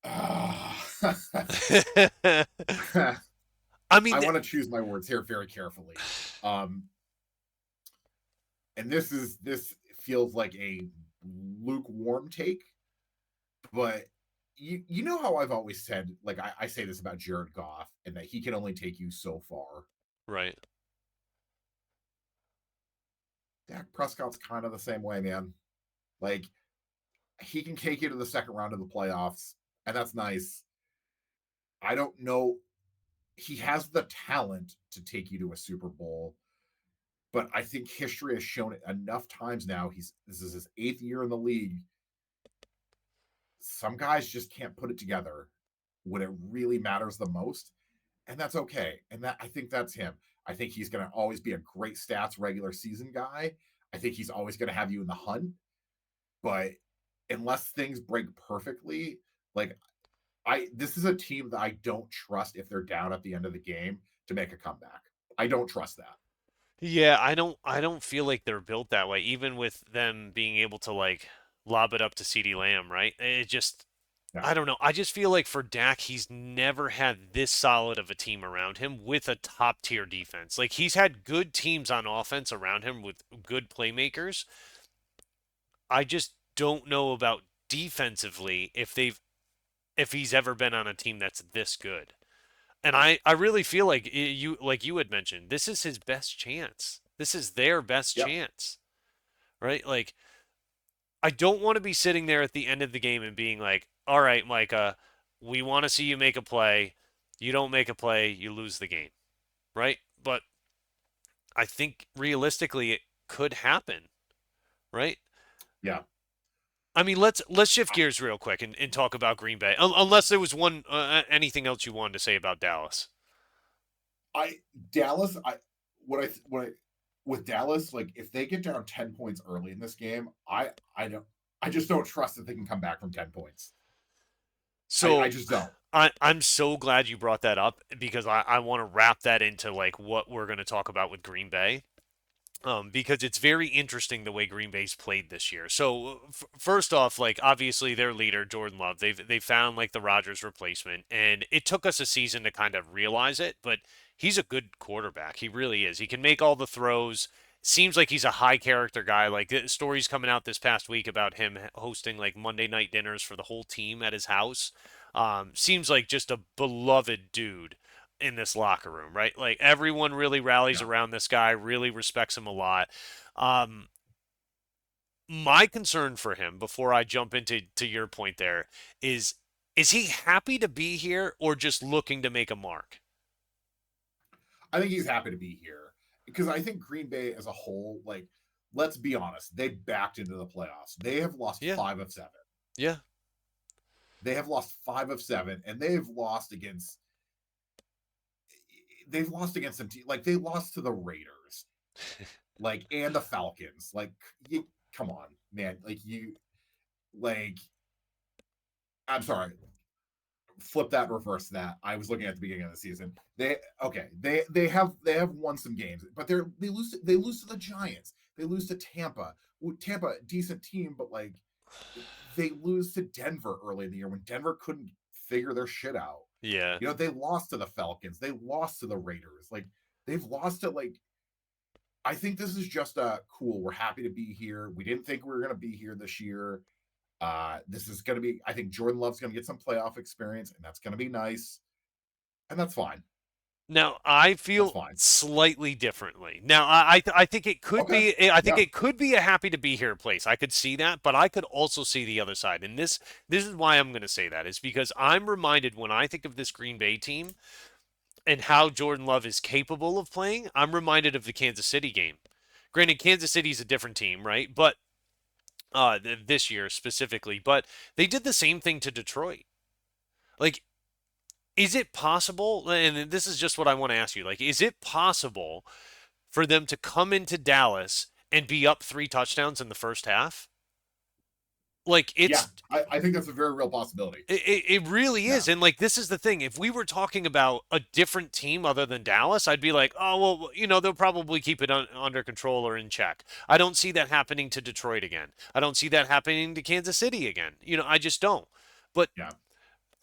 I I mean, want to choose my words here very carefully. Um, and this feels like a lukewarm take, but you know how I've always said, like I say this about Jared Goff, and that he can only take you so far. right. Dak Prescott's kind of the same way, man. Like he can take you to the second round of the playoffs, and that's nice. I don't know. He has the talent to take you to a Super Bowl, but I think history has shown it enough times now. This is his 8th year in the league. some guys just can't put it together when it really matters the most, and that's okay. And that I think that's him. I think he's going to always be a great stats regular season guy. I think he's always going to have you in the hunt, but unless things break perfectly, like I this is a team that I don't trust if they're down at the end of the game to make a comeback. I don't trust that. Yeah, I don't feel like they're built that way, even with them being able to like lob it up to CeeDee Lamb, right? It just Yeah. I don't know. I just feel like for Dak, he's never had this solid of a team around him with a top tier defense. Like he's had good teams on offense around him with good playmakers. I just don't know about defensively if he's ever been on a team that's this good. And I really feel like like you had mentioned, this is his best chance. This is their best Yep. chance, right? Like I don't want to be sitting there at the end of the game and being like, "All right, Micah, we want to see you make a play. You don't make a play, you lose the game." Right? But I think realistically it could happen, right? Yeah. I mean, let's shift gears real quick and talk about Green Bay. Unless there was one anything else you wanted to say about Dallas. I Dallas, what I with Dallas, like if they get down 10 points early in this game, I don't I just don't trust that they can come back from 10 points. I So just don't. I'm so glad you brought that up because I want to wrap that into like what we're going to talk about with Green Bay. Because it's very interesting the way Green Bay's played this year. So first off, like obviously their leader Jordan Love, they've found like the Rodgers replacement, and it took us a season to kind of realize it, but he's a good quarterback. He really is. He can make all the throws. Seems like he's a high character guy. Like stories coming out this past week about him hosting like Monday night dinners for the whole team at his house. Seems like just a beloved dude in this locker room, right? Like everyone really rallies Yeah. around this guy, really respects him a lot. Um, my concern for him, before I jump into your point there, is he happy to be here or just looking to make a mark? I think he's happy to be here because I think Green Bay as a whole, like, let's be honest, they backed into the playoffs. They have lost Yeah, 5 of 7. yeah, They have lost 5 of 7, and they've lost against some teams. Like they lost to the Raiders, like and the Falcons. Like, you come on, man. Like I'm sorry, flip that, reverse that. I was looking at the beginning of the season. They have won some games, but they lose to the Giants. They lose to Tampa. Tampa, decent team, but like they lose to Denver early in the year when Denver couldn't figure their shit out. yeah. They lost to the Falcons. They lost to the Raiders. Like they've lost to like. I think this is just cool. We're happy to be here. We didn't think we were going to be here this year. This is going to be. I think Jordan Love's going to get some playoff experience, and that's going to be nice. And that's fine. Now I That's feel fine. slightly differently. Now I think it could Okay. be I think Yeah. it could be a happy to be here place. I could see that, but I could also see the other side. And this is why I'm going to say that is because I'm reminded when I think of this Green Bay team and how Jordan Love is capable of playing, I'm reminded of the Kansas City game. Granted, Kansas City's a different team, right? But this year specifically, but they did the same thing to Detroit. Like, is it possible? And this is just what I want to ask you. Like, is it possible for them to come into Dallas and be up 3 touchdowns in the first half? Like, Yeah. I think that's a very real possibility. it really Yeah. is. And like, this is the thing. If we were talking about a different team other than Dallas, I'd be like, oh, well, they'll probably keep it under control or in check. I don't see that happening to Detroit again. I don't see that happening to Kansas City again. I just don't. But Yeah.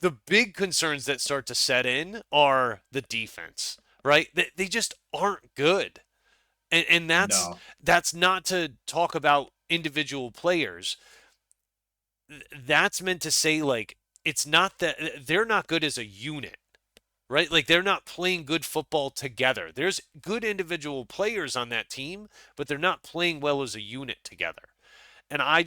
the big concerns that start to set in are the defense, right? They just aren't good. And No. that's not to talk about individual players. That's meant to say like it's not that they're not good as a unit, right? Like they're not playing good football together. There's good individual players on that team, but they're not playing well as a unit together. And I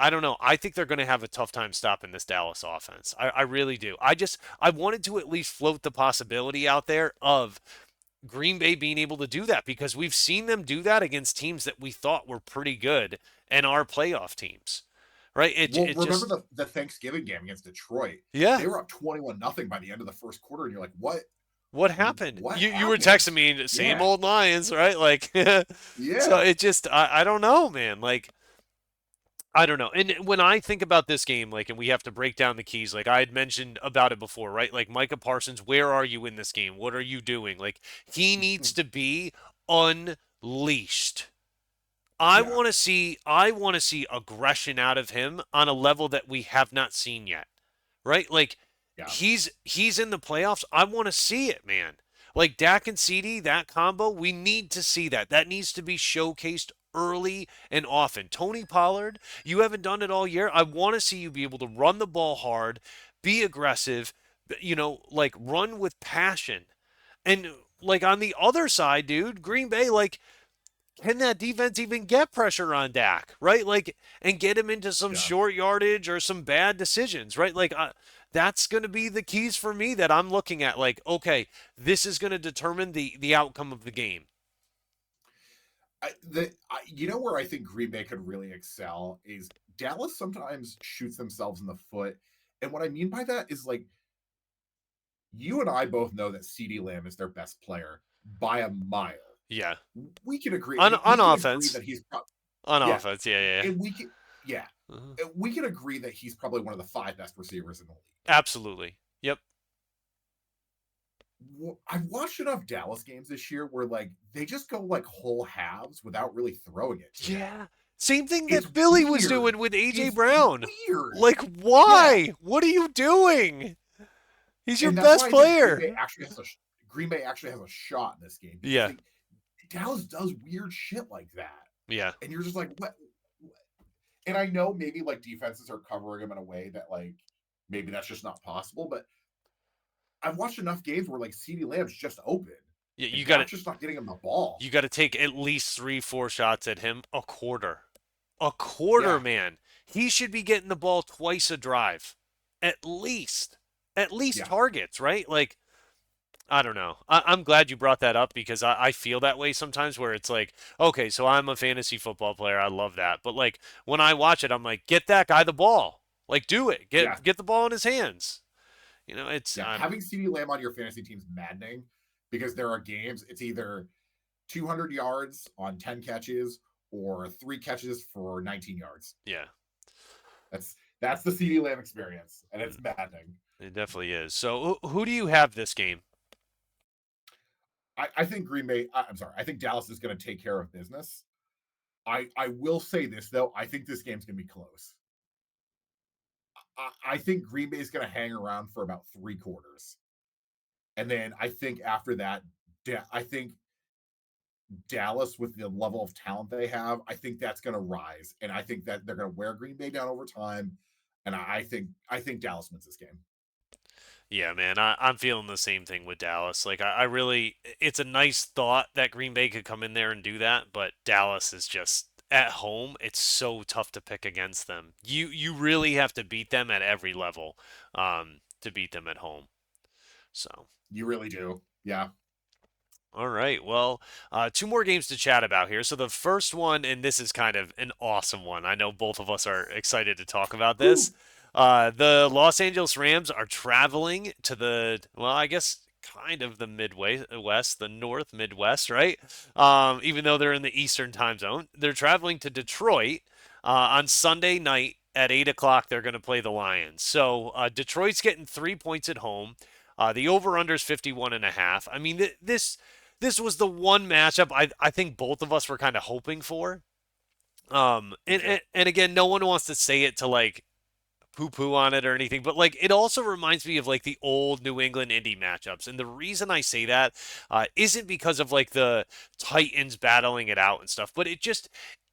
don't know. I think they're going to have a tough time stopping this Dallas offense. I really do. I wanted to at least float the possibility out there of Green Bay being able to do that because we've seen them do that against teams that we thought were pretty good and are playoff teams, right? Well, It remember just the Thanksgiving game against Detroit? yeah. They were up 21-0 by the end of the first quarter, and you're like, What happened? what You were happened? texting me same Yeah, old Lions, right? Like so yeah. it just I don't know, man. Like I don't know. And when I think about this game, like, and we have to break down the keys, like I had mentioned about it before, right? Like Micah Parsons, where are you in this game? What are you doing? Like he needs to be unleashed. Yeah, I want to see aggression out of him on a level that we have not seen yet. Right? Like yeah. he's in the playoffs. I want to see it, man. Like Dak and CD, that combo, we need to see that. That needs to be showcased early and often. Tony Pollard, you haven't done it all year. I want to see you be able to run the ball hard, be aggressive, like run with passion. And like on the other side, dude, Green Bay, like can that defense even get pressure on Dak, right? Like, and get him into some Yeah. short yardage or some bad decisions, right? Like, that's going to be the keys for me that I'm looking at. Like, okay, this is going to determine the outcome of the game. You know where I think Green Bay could really excel is Dallas sometimes shoots themselves in the foot. And what I mean by that is like you and I both know that CD Lamb is their best player by a mile. Yeah, We can agree. on We can agree offense, that he's on yeah, offense, yeah, yeah, and we can yeah, yeah. we can agree that he's probably one of the five best receivers in the league. Absolutely. Yep. I've watched enough Dallas games this year where like they just go like whole halves without really throwing it to him. Yeah. Same thing It's that Billy was weird. doing with AJ It's Brown. weird. Like, Yeah, why? What are you doing? He's your and that's best why I think player. Green Bay actually has a shot in this game because Yeah. they Dallas does weird shit like that, Yeah. and you're just like what? And I know maybe like defenses are covering him in a way that like maybe that's just not possible, but I've watched enough games where like CeeDee Lamb's just open Yeah, and you got to Dak's just not getting him the ball. you got to take at least 3, 4 shots at him a quarter. A quarter, Yeah, man. He should be getting the ball twice a drive. At least. At least yeah, targets, right? Like, I don't know. I'm glad you brought that up because I feel that way sometimes where it's like, okay, so I'm a fantasy football player. I love that. But like when I watch it, I'm like, get that guy the ball. Like do it. yeah, Get the ball in his hands. It's yeah. I don't know. Having CeeDee Lamb on your fantasy team is maddening because there are games it's either 200 yards on 10 catches or 3 catches for 19 yards. Yeah. That's the CeeDee Lamb experience, and Mm, it's maddening. it definitely is. So who do you have this game? I think Green Bay. I'm sorry. I think Dallas is going to take care of business. I will say this though. I think this game's going to be close. I think Green Bay is going to hang around for about 3 quarters, and then I think after that, I think Dallas with the level of talent they have, I think that's going to rise, and I think that they're going to wear Green Bay down over time. And I think Dallas wins this game. Yeah, man, I'm feeling the same thing with Dallas. Like, I really, it's a nice thought that Green Bay could come in there and do that, but Dallas is just at home. It's so tough to pick against them. You really have to beat them at every level, to beat them at home. So. You really do. Yeah. All right. Well, two more games to chat about here. So the first one, and this is kind of an awesome one. I know both of us are excited to talk about this. Whew. The Los Angeles Rams are traveling to well, I guess kind of the Midway West, the North Midwest, right? Even though they're in the Eastern time zone, they're traveling to Detroit on Sunday night at 8 o'clock. They're going to play the Lions. So Detroit's getting 3 points at home. The over/under is 51.5. I mean, this was the one matchup I think both of us were kind of hoping for. Me And, too. and again, no one wants to say it to like poo poo on it or anything, but like it also reminds me of like the old New England Indy matchups. And the reason I say that isn't because of like the Titans battling it out and stuff, but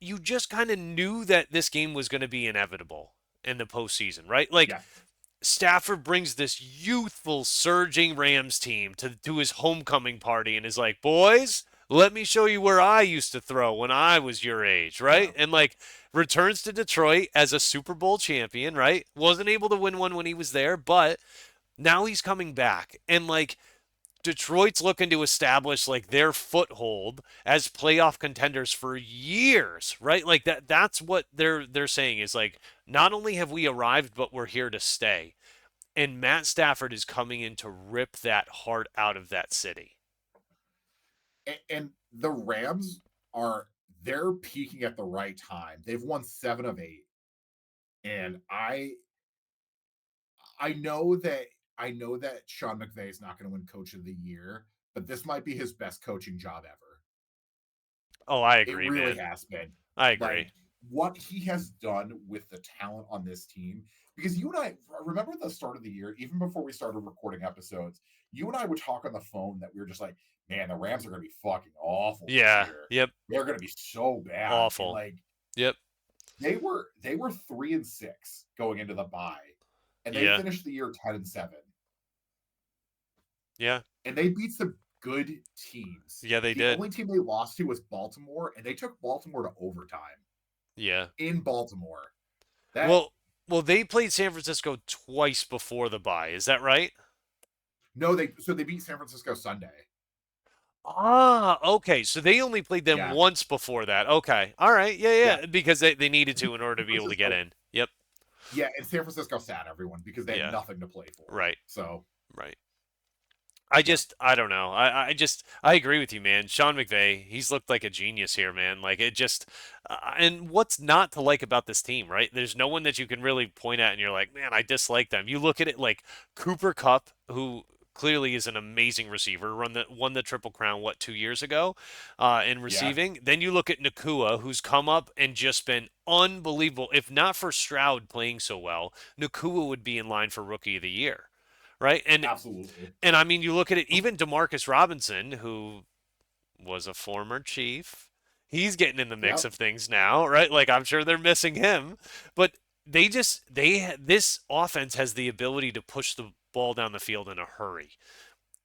you just kind of knew that this game was going to be inevitable in the postseason, right? Like Yeah. Stafford brings this youthful, surging Rams team to his homecoming party and is like, boys, let me show you where I used to throw when I was your age, Yeah. right? And like returns to Detroit as a Super Bowl champion, right? Wasn't able to win one when he was there, but now he's coming back. And like Detroit's looking to establish like their foothold as playoff contenders for years, right? Like that's what they're saying is like not only have we arrived, but we're here to stay. And Matt Stafford is coming in to rip that heart out of that city. And the Rams are they're peaking at the right time. They've won 7 of 8, and I know that I know that Sean McVay is not going to win Coach of the Year, but this might be his best coaching job ever. Oh, I It agree, really man. has been. I agree. Like what he has done with the talent on this team. Because you and I remember at the start of the year, even before we started recording episodes, you and I would talk on the phone that we were just like, man, the Rams are going to be fucking awful this Yeah. year. Yep. They're going to be so bad. And Awful. like Yep. they were 3-6 going into the bye, and they Yeah. finished the year 10-7, Yeah. and they beat some good teams. Yeah, they The did. only team they lost to was Baltimore, and they took Baltimore to overtime Yeah. in Baltimore. That Well, well, they played San Francisco twice before the bye. Is that right? no, they beat San Francisco Sunday. Ah, okay. So they only played them Yeah, once before that. Okay. All right. Yeah, yeah. yeah. Because they needed San to in order to be able to get Francisco, in. Yep. yeah, and San Francisco sat everyone because they had Yeah. nothing to play for. Right. So Right. yeah, I don't know. I agree with you, man. Sean McVay, he's looked like a genius here, man. Like it just, and what's not to like about this team, right? There's no one that you can really point at and you're like, man, I dislike them. You look at it like Cooper Cup, who clearly is an amazing receiver, won the Triple Crown, what, 2 years ago, in yeah, receiving. Then you look at Nakua, who's come up and just been unbelievable. If not for Stroud playing so well, Nakua would be in line for Rookie of the Year, right? absolutely. And I mean, you look at it, even Demarcus Robinson, who was a former Chief, he's getting in the mix Yep, of things now, right? Like I'm sure they're missing him, but this offense has the ability to push the ball down the field in a hurry.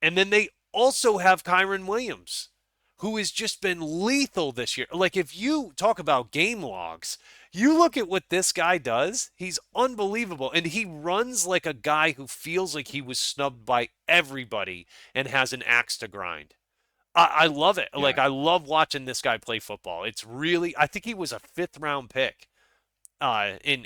And then they also have Kyron Williams, who has just been lethal this year. Like, if you talk about game logs, you look at what this guy does, he's unbelievable. And he runs like a guy who feels like he was snubbed by everybody and has an axe to grind. I love it. Like, yeah, I love watching this guy play football. It's really, I think he was a fifth round pick in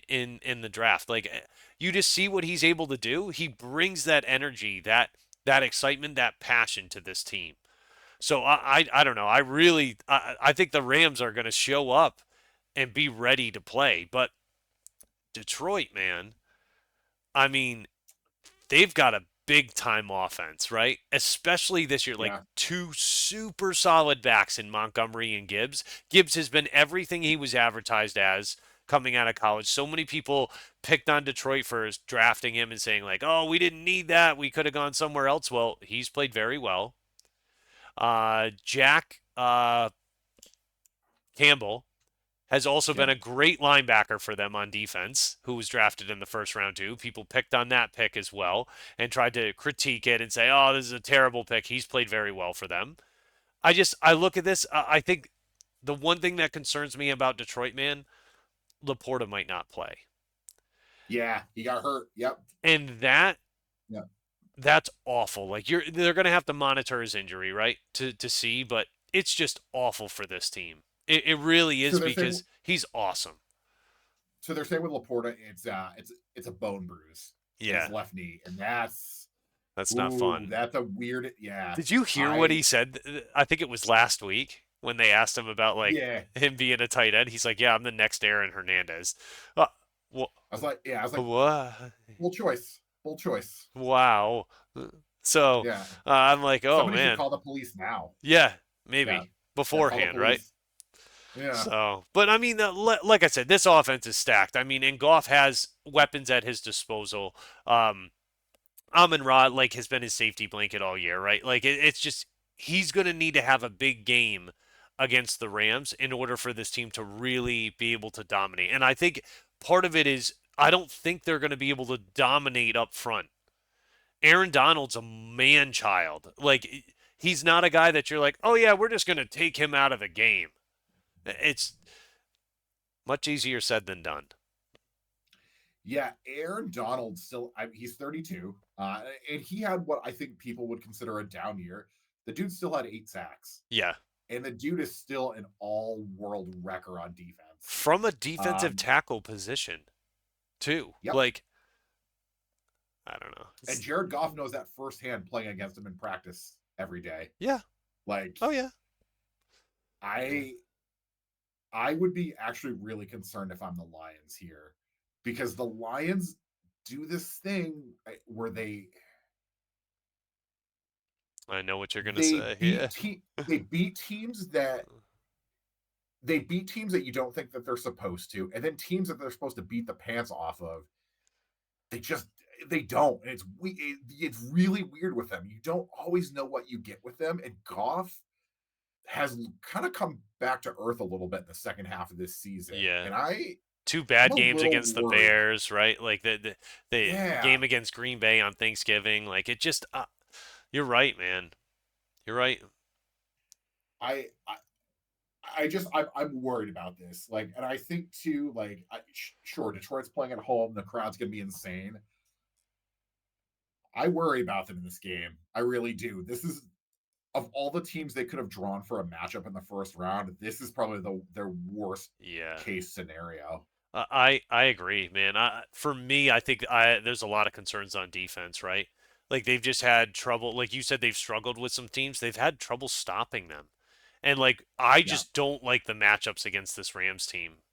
the draft. Like you just see what he's able to do. He brings that energy, that excitement, that passion to this team. So I don't know. I think the Rams are going to show up and be ready to play. But Detroit, man, I mean, they've got a big time offense, right? Especially this year, like yeah. two super solid backs in Montgomery and Gibbs. Gibbs has been everything he was advertised as coming out of college. So many people picked on Detroit for drafting him and saying like, "Oh, we didn't need that. We could have gone somewhere else." Well, he's played very well. Jack Campbell has also been Yep. a great linebacker for them on defense, who was drafted in the first round too. People picked on that pick as well and tried to critique it and say, "Oh, this is a terrible pick." He's played very well for them. I look at this. I think the one thing that concerns me about Detroit, man, Laporta might not play, Yeah, he got hurt. Yep. and Yep. that's awful. Like they're gonna have to monitor his injury, right, to see, but it's just awful for this team. It really So is they're saying because he's awesome. with Laporta, it's a bone bruise in his Yeah, left knee, and that's that's not ooh, fun. that's a weird. Yeah, Did you hear what I he said? I think it was last week when they asked him about like yeah, him being a tight end. He's like, "Yeah, I'm the next Aaron Hernandez." Uh, wha- I was like, what? bold choice. Wow. So Yeah, I'm like, "Oh somebody should man, call the police now. yeah, Yeah, maybe yeah, call the beforehand, right?" police. Yeah, So, but I mean, like I said, this offense is stacked. I mean, and Goff has weapons at his disposal. Amon Ra like has been his safety blanket all year, right? Like it's just he's going to need to have a big game against the Rams in order for this team to really be able to dominate. And I think part of it is I don't think they're going to be able to dominate up front. Aaron Donald's a man child. Like he's not a guy that you're like, "Oh yeah, we're just going to take him out of the game." It's much easier said than done. yeah. Aaron Donald still. He's 32. And he had what I think people would consider a down year. The dude still had 8 sacks, Yeah. and the dude is still an all-world wrecker on defense. From a defensive Um, tackle position, too. yep. Like, I don't know. And Jared Goff knows that firsthand playing against him in practice every day. Yeah. Like, Oh, yeah. Yeah. I I would be actually really concerned if I'm the Lions here, because the Lions do this thing where I know what you're going to they say. Yeah. beat they beat teams that they beat teams that you don't think that they're supposed to, and then teams that they're supposed to beat the pants off of, they just they don't. And it's really weird with them. You don't always know what you get with them. And Goff has kind of come back to earth a little bit in the second half of this season, Yeah. and Two I'm bad a games little against the worried. Bears, right? Like the Yeah, game against Green Bay on Thanksgiving. Like it just, you're right, man. You're right. I I just I'm worried about this. Like, and I think too, like, sure, Detroit's playing at home, the crowd's gonna be insane. I worry about them in this game. I really do. This is of all the teams they could have drawn for a matchup in the first round. This is probably their worst Yeah. case scenario. I agree, man. For me, I think there's a lot of concerns on defense, right? Like they've just had trouble. Like you said, they've struggled with some teams. They've had trouble stopping them, and like I Yeah, just don't like the matchups against this Rams team.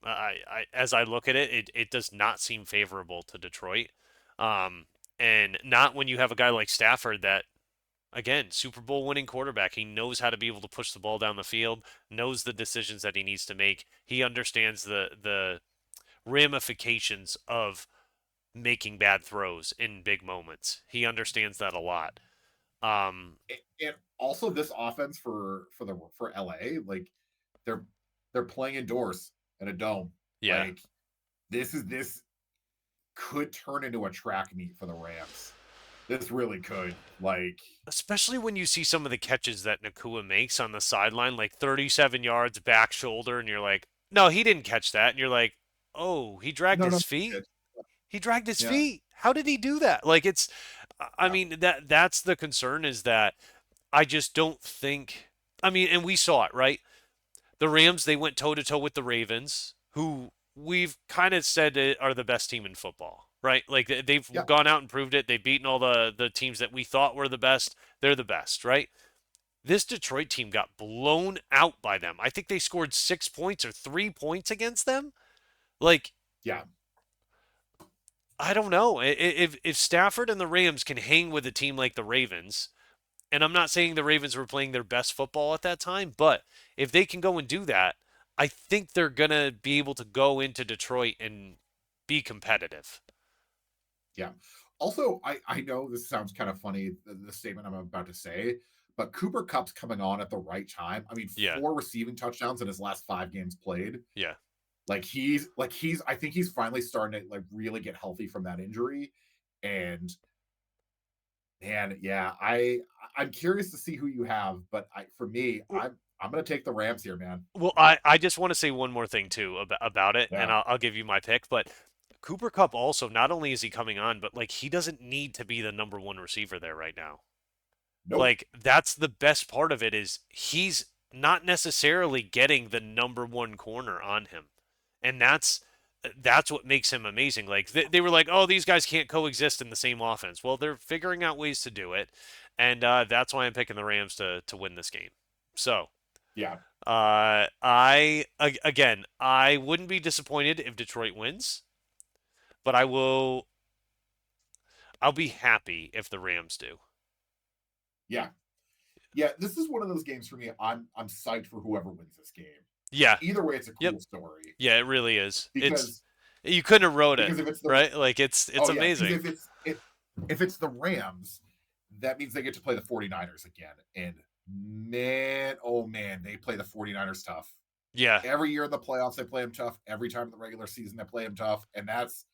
As I look at it, it does not seem favorable to Detroit, um, and not when you have a guy like Stafford that. Again, Super Bowl winning quarterback. He knows how to be able to push the ball down the field, knows the decisions that he needs to make. He understands the ramifications of making bad throws in big moments. He understands that a lot. Um, and also this offense for LA, like they're they're playing indoors in a dome. yeah, Like this could turn into a track meet for the Rams. This really could. Like, especially when you see some of the catches that Nakua makes on the sideline, like 37 yards back shoulder, and you're like, no, he didn't catch that. And you're like, oh, he dragged no, no, his feet. good. He dragged his Yeah, feet. How did he do that? Like it's, I yeah, mean that's the concern is that I just don't think. I mean, and we saw it, right? The Rams, they went toe to toe with the Ravens, who we've kind of said are the best team in football, right? Like they've yeah, gone out and proved it. They've beaten all the teams that we thought were the best. They're the best, right? This Detroit team got blown out by them. I think they scored 6 points or 3 points against them. Like yeah, I don't know if Stafford and the Rams can hang with a team like the Ravens, and I'm not saying the Ravens were playing their best football at that time, but if they can go and do that, I think they're going to be able to go into Detroit and be competitive. yeah. Also, I know this sounds kind of funny, the statement I'm about to say, but Cooper Cup's coming on at the right time. I mean, Yeah. 4 receiving touchdowns in his last 5 games played. Yeah. Like he's I think he's finally starting to like really get healthy from that injury. And man, yeah, I'm curious to see who you have, but for me, I'm gonna take the Rams here, man. Well, I just want to say one more thing too about it, and Yeah. I'll give you my pick. But Cooper Cup also, not only is he coming on, but like he doesn't need to be the number one receiver there right now. Nope. Like that's the best part of it is he's not necessarily getting the number one corner on him, and that's what makes him amazing. Like they were like, oh, these guys can't coexist in the same offense. Well, they're figuring out ways to do it, and that's why I'm picking the Rams to win this game. So Yeah. again, I wouldn't be disappointed if Detroit wins, but I'll be happy if the Rams do. Yeah. Yeah. This is one of those games for me. I'm psyched for whoever wins this game. Yeah. Either way, it's a Yep. cool story Yeah, it really is. It's because you couldn't have wrote it, because if it's the right? Like it's oh yeah, because amazing. if it's the Rams, that means they get to play the 49ers again. And man, oh man, they play the 49ers tough. Yeah, Every year in the playoffs, they play them tough. Every time in the regular season, they play them tough. And that's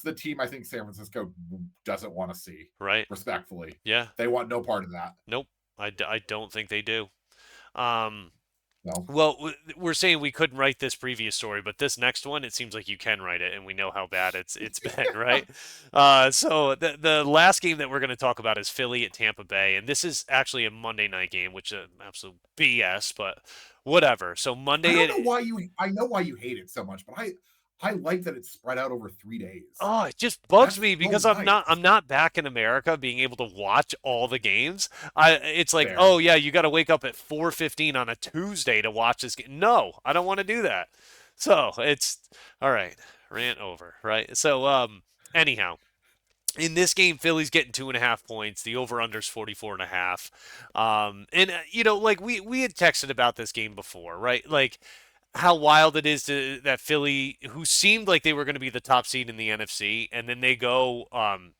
the team I think San Francisco doesn't want to see, right. respectfully. Yeah. They want no part of that. Nope. I don't think they do. Um No. Well, we're saying we couldn't write this previous story, but this next one, it seems like you can write it, and we know how bad it's been, right? So the last game that we're going to talk about is Philly at Tampa Bay, and this is actually a Monday night game, which is absolute BS, but whatever. So I Monday, don't know why you. I know why you hate it so much, but I like that it's spread out over 3 days. oh, it just bugs That's me so because nice. I'm not back in America being able to watch all the games. It's like, Fair. oh yeah, you got to wake up at 4:15 on a Tuesday to watch this game. No, I don't want to do that. So it's all right. Rant over, right? So anyhow, in this game, Philly's getting 2.5 points. The over/under's 44.5. And you know, like we had texted about this game before, right? Like how wild it is that Philly, who seemed like they were going to be the top seed in the NFC, and then they go,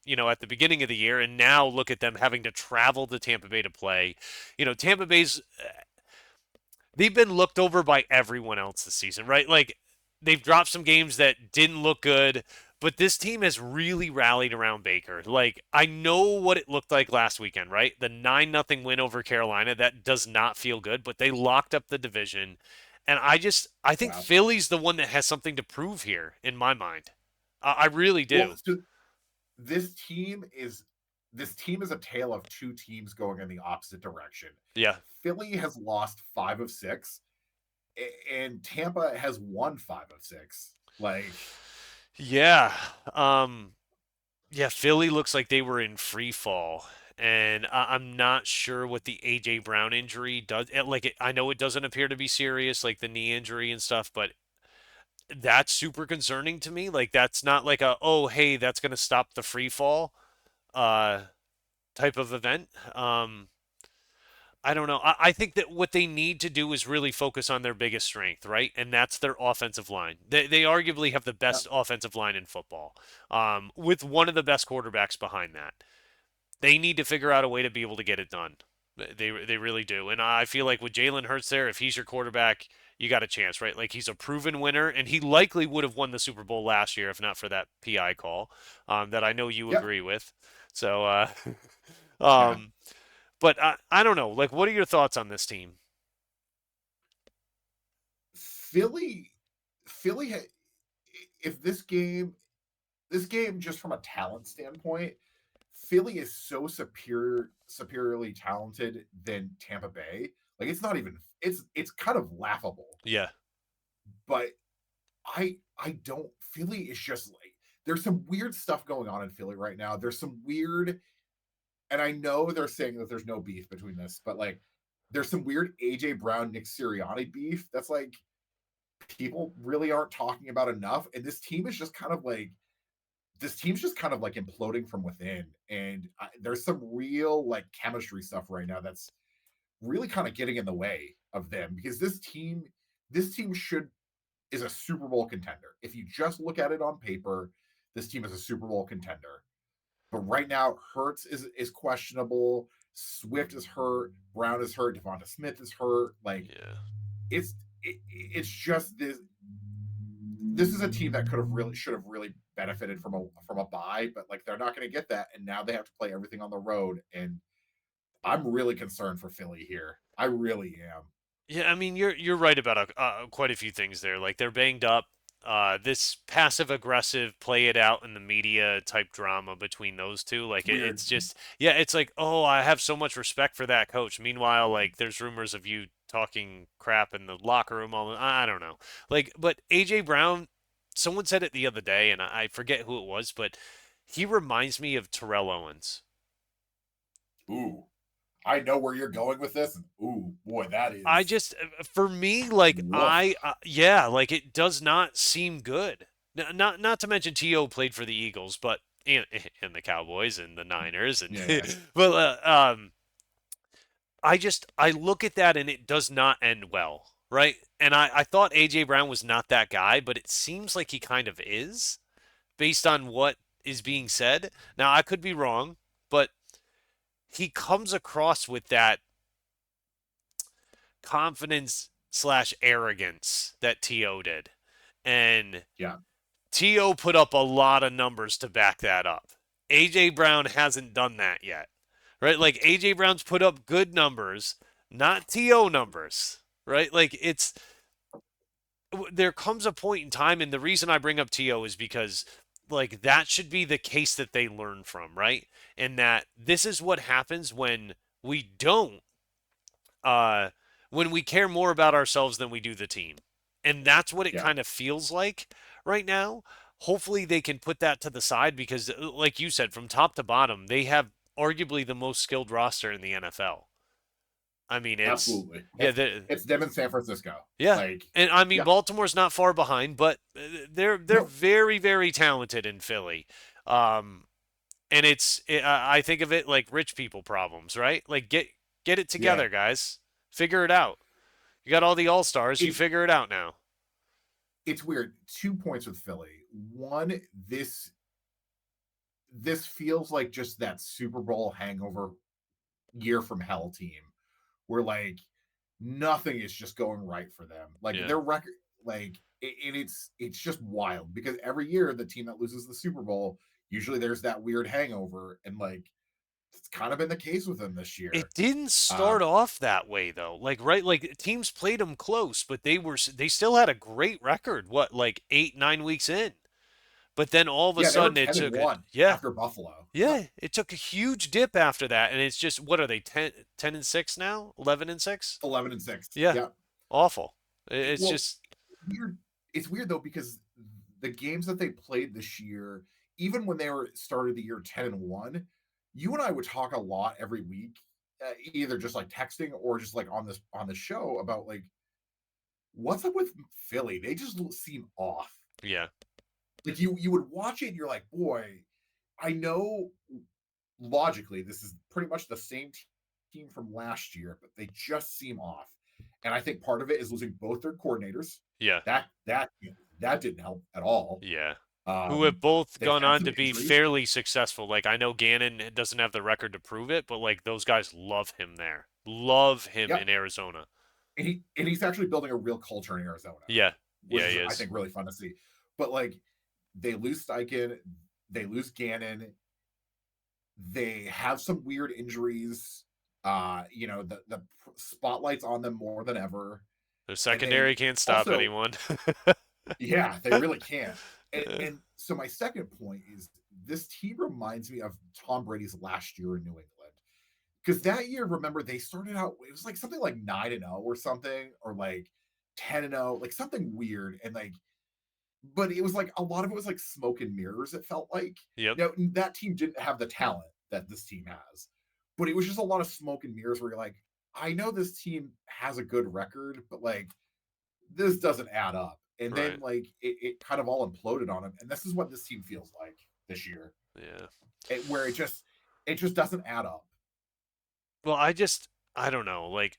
you know, at the beginning of the year, and now look at them having to travel to Tampa Bay to play. You know, Tampa Bay's they've been looked over by everyone else this season, right? Like they've dropped some games that didn't look good, but this team has really rallied around Baker. Like I know what it looked like last weekend, right? The 9-0 win over Carolina, that does not feel good, but they locked up the division. And I think Yeah. Philly's the one that has something to prove here in my mind. I really Well, do. so this team is this team is a tale of two teams going in the opposite direction. Yeah. Philly has lost 5 of 6, and Tampa has won 5 of 6. Like, Yeah. Um Yeah, Philly looks like they were in free fall, and I'm not sure what the AJ Brown injury does. I know it doesn't appear to be serious, like the knee injury and stuff, but that's super concerning to me. Like that's not like a oh hey that's gonna stop the free fall uh type of event. I don't know. I think that what they need to do is really focus on their biggest strength, right? And that's their offensive line. They arguably have the yeah, best offensive line in football, with one of the best quarterbacks behind that. They need to figure out a way to be able to get it done. They really do. And I feel like with Jalen Hurts there, if he's your quarterback, you got a chance, right? Like he's a proven winner, and he likely would have won the Super Bowl last year if not for that PI call that I know you yep, agree with. So, yeah. um, but I don't know. Like, what are your thoughts on this team? Philly, Philly. If this game, just from a talent standpoint, Philly is so superiorly talented than Tampa Bay. Like, it's not even. It's kind of laughable. Yeah, But I don't. Philly is just like, there's some weird stuff going on in Philly right now. There's some weird, and I know they're saying that there's no beef between this, but like there's some weird AJ Brown Nick Sirianni beef that's like people really aren't talking about enough. And this team's just kind of like imploding from within. And there's some real like chemistry stuff right now that's really kind of getting in the way of them, because this team should is a Super Bowl contender. If you just look at it on paper, this team is a Super Bowl contender. But right now, Hurts is questionable. Swift is hurt. Brown is hurt. Devonta Smith is hurt. Like, yeah. it's just this. This is a team that should have really benefited from a bye, but like they're not going to get that, and now they have to play everything on the road. And I'm really concerned for Philly here. I really am. Yeah, I mean you're right about quite a few things there. Like they're banged up. This passive aggressive play it out in the media type drama between those two, like It's weird. it's just yeah, it's like oh I have so much respect for that coach. Meanwhile, like there's rumors of you talking crap in the locker room. I don't know. Like, but AJ Brown, someone said it the other day, and I forget who it was, but he reminds me of Terrell Owens. Ooh, I know where you're going with this. Ooh, boy, that I is just, for me, like woof. yeah, like it does not seem good. Not to mention T.O. played for the Eagles, but and the Cowboys and the Niners and Yeah, yeah. but I look at that and it does not end well, right? And I thought AJ Brown was not that guy, but it seems like he kind of is based on what is being said. Now I could be wrong, but he comes across with that confidence slash arrogance that T.O. did. And Yeah. T.O. put up a lot of numbers to back that up. A.J. Brown hasn't done that yet, right? Like A.J. Brown's put up good numbers, not T.O. numbers, right? Like there comes a point in time, and the reason I bring up To is because like that should be the case that they learn from, right? And that this is what happens we don't uh when we care more about ourselves than we do the team. And that's what it Yeah, kind of feels like right now. Hopefully they can put that to the side because like you said, from top to bottom, they have arguably the most skilled roster in the NFL. I mean, it's absolutely. yeah, It's them in San Francisco. yeah. Like, And I mean yeah, Baltimore's not far behind, but they're no, very very talented in Philly. Um and I think of it like rich people problems, right? Like get it yeah. together, guys. Figure it out. You got all the all-stars, you It figure it out now. it's weird. 2 points with Philly. One, this feels like just that Super Bowl hangover year from hell team where like nothing is just going right for them. Like Yeah. their record, like it's just wild because every year the team that loses the Super Bowl, usually there's that weird hangover, and like it's kind of been the case with them this It year. didn't start Um, off that way though. Like right, like teams played them close, but they still had a great record. What, like 8 9 weeks in? But then all of a yeah, they were sudden it ten and took it. one Yeah, after Buffalo. Yep, yeah, it took a huge dip after that, and it's just what are they 10 and 6 now? 11 and 6? 11-6. Yeah, Yeah, awful. It's well, just weird. It's weird though because the games that they played this year, even when they were started the year 10-1, you and I would talk a lot every week, either just like texting or just like on the show about like what's up with Philly. They just seem off. yeah. Like you would watch it and you're like, boy, I know logically this is pretty much the same team from last year, but they just seem off. And I think part of it is losing both their coordinators. Yeah. That didn't help at all. Yeah. Who Um, have both they've gone had on some to be injuries. fairly successful. Like I know Gannon doesn't have the record to prove it, but like those guys love him there. Love him Yep, in Arizona. he's actually building a real culture in Arizona, Yeah. which Yeah, is he I is. think really fun to see. But like they lose Steichen, they lose Gannon, they have some weird injuries. The spotlight's on them more than ever. The And then secondary can't stop also, anyone. yeah, they really can't. And so my second point is this team reminds me of Tom Brady's last year in New England. Because that year, remember, they started out, it was like something like 9-0 or something, or like 10-0, like something weird. And like, but it was like a lot of it was like smoke and mirrors, it felt like. Yep. Now, that team didn't have the talent that this team has, but it was just a lot of smoke and mirrors where you're like, I know this team has a good record, but like, this doesn't add up. And then Right. like it kind of all imploded on him. And this is what this team feels like this year. Yeah. Where it just doesn't add up. Well, I don't know. Like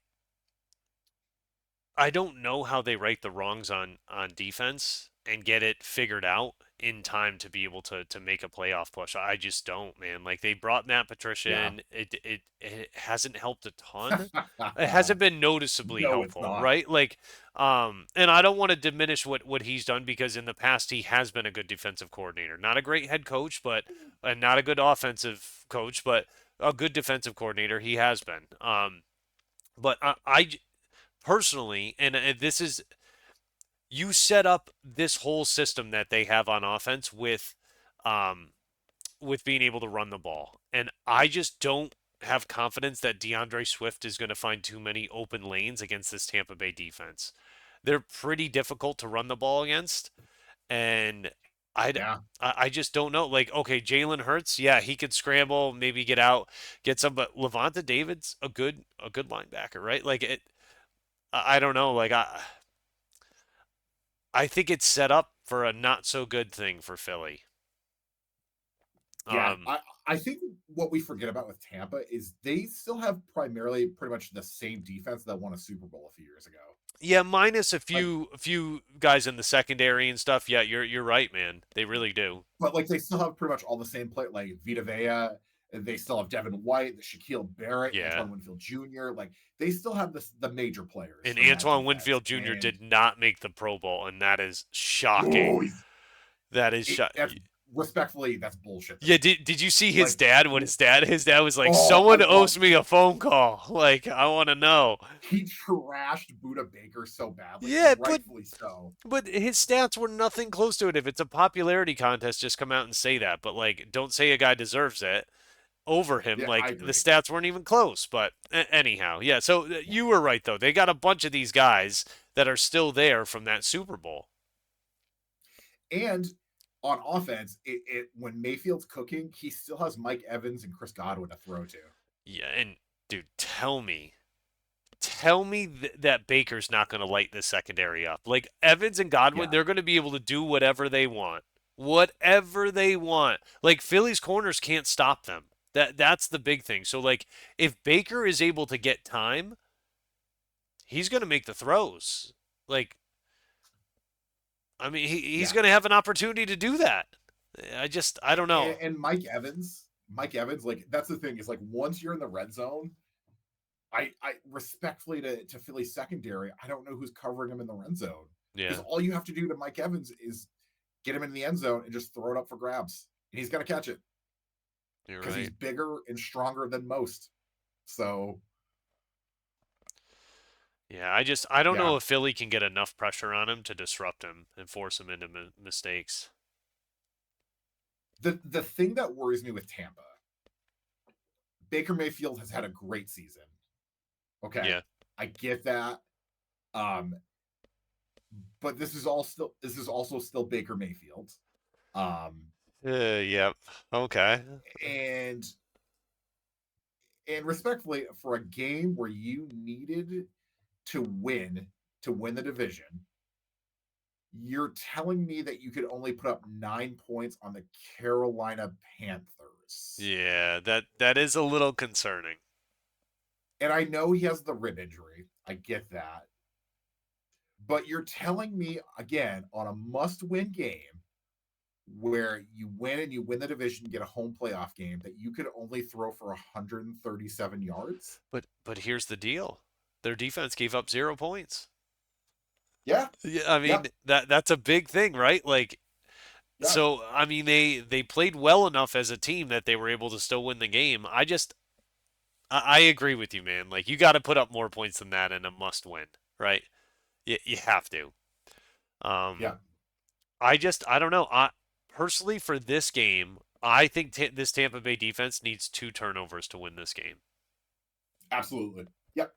I don't know how they right the wrongs on defense and get it figured out in time to be able to make a playoff push. I just don't, man. Like they brought Matt Patricia Yeah. in, it hasn't helped a ton. It hasn't been noticeably No, it's helpful, not. right? Like, and I don't want to diminish what he's done because in the past he has been a good defensive coordinator, not a great head coach, but and not a good offensive coach, but a good defensive coordinator. He has been. But I personally, and this is you set up this whole system that they have on offense um, with being able to run the ball, and I just don't have confidence that DeAndre Swift is going to find too many open lanes against this Tampa Bay defense. They're pretty difficult to run the ball against, and I Yeah. I just don't know. Like, okay, Jalen Hurts, yeah, he could scramble, maybe get out, get some, but Levante David's a good linebacker, right? Like it, I don't know. Like I think it's set up for a not so good thing for Philly. Yeah. Um, I think what we forget about with Tampa is they still have primarily pretty much the same defense that won a Super Bowl a few years ago. yeah, minus a Like, few guys in the secondary and stuff. Yeah, you're right, man. They really do. but like they still have pretty much all the same play, like Vita Vea. They still have Devin White, Shaquille Barrett, Yeah. Antoine Winfield Jr. Like they still have the major players And from that Antoine defense. Winfield Jr. And did not make the Pro Bowl, and that is shocking. oh, That is it, that's shocking. respectfully, that's bullshit to Yeah, me. did you see his Like, dad when his dad was like, oh, I "Someone owes love me a phone call." Like, I want to know. he trashed Buda Baker so badly, and Yeah, rightfully so. but his stats were nothing close to it. If it's a popularity contest, just come out and say that. But like, don't say a guy deserves it over him. Yeah, I Like the agree. stats weren't even close. But anyhow, yeah. So Yeah. you were right though. They got a bunch of these guys that are still there from that Super Bowl. And on offense, when Mayfield's cooking, he still has Mike Evans and Chris Godwin to throw to. Yeah, and dude, tell me that Baker's not going to light this secondary up. Like Evans and Godwin, Yeah, they're going to be able to do whatever they want. Whatever they want. Like Philly's corners can't stop them. That's the big thing. So like if Baker is able to get time, he's going to make the throws. Like I mean he's yeah. going to have an opportunity to do that. I don't know. And Mike Evans, like that's the thing is like once you're in the red zone, I respectfully to Philly's secondary, I don't know who's covering him in the red zone because Yeah, all you have to do to Mike Evans is get him in the end zone and just throw it up for grabs, and he's gonna catch it you're because he's right. bigger and stronger than most. So Yeah, I don't yeah, know if Philly can get enough pressure on him to disrupt him and force him into mistakes. the thing that worries me with Tampa, Baker Mayfield has had a great season. Okay, Yeah. I get that. Um, but this is also still Baker Mayfield. Um, Yep. Okay. and and respectfully, for a game where you needed to win the division, you're telling me that you could only put up 9 points on the Carolina Panthers. Yeah, that is a little concerning. And I know he has the rib injury. I get that. But you're telling me again on a must-win game where you win and you win the division, get a home playoff game, that you could only throw for 137 yards? But here's the deal. Their defense gave up 0 points. Yeah. Yeah, I mean Yep. that's a big thing, right? Like Yeah. so I mean they played well enough as a team that they were able to still win the game. I agree with you, man. Like you got to put up more points than that in a must win, right? You have to. Yeah. Um I don't know. I personally for this game, I think this Tampa Bay defense needs 2 turnovers to win this game. Absolutely. Yep.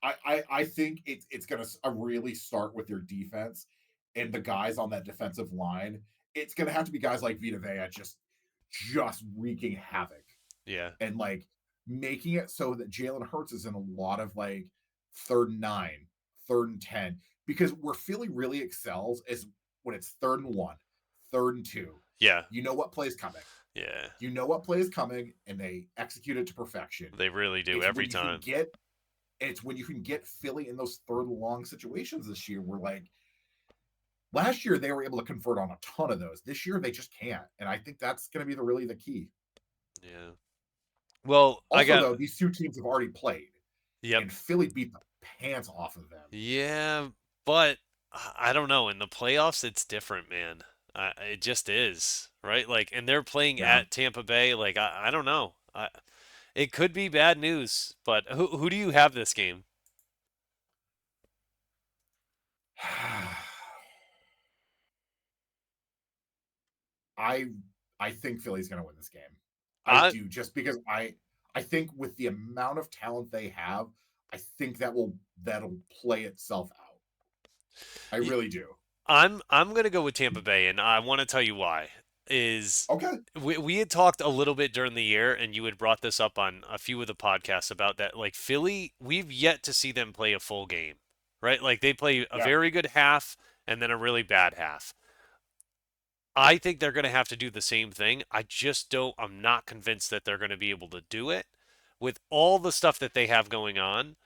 I think it's going to really start with their defense and the guys on that defensive line. It's going to have to be guys like Vita Vea just wreaking havoc Yeah. and like making it so that Jalen Hurts is in a lot of like 3rd and 9, 3rd and 10, because where Philly really excels is when it's 3rd and 1, 3rd and 2. Yeah. You know what play is coming. Yeah. You know what play is coming, and they execute it to perfection. They really do It's every when you can time. get it's when you can get Philly in those 3rd and long situations this year where like last year they were able to convert on a ton of those. This year they just can't. And I think that's going to be really the key. Yeah. Well, I Also, got though, these two teams have already played yep. and Philly beat the pants off of them. Yeah, but I don't know. In the playoffs, it's different, man. It just is, right? Like, and they're playing Yeah. at Tampa Bay. Like, I don't know. It could be bad news, but who do you have this game? I I think Philly's going to win this game. I I do, just because I think with the amount of talent they have, I think that'll play itself out. I y- really do. I'm gonna go with Tampa Bay, and I want to tell you why. Is Okay. we had talked a little bit during the year, and you had brought this up on a few of the podcasts about that. Like Philly, we've yet to see them play a full game, right? Like they play a Yeah. very good half and then a really bad half. I think they're going to have to do the same thing. I'm not convinced that they're going to be able to do it with all the stuff that they have going on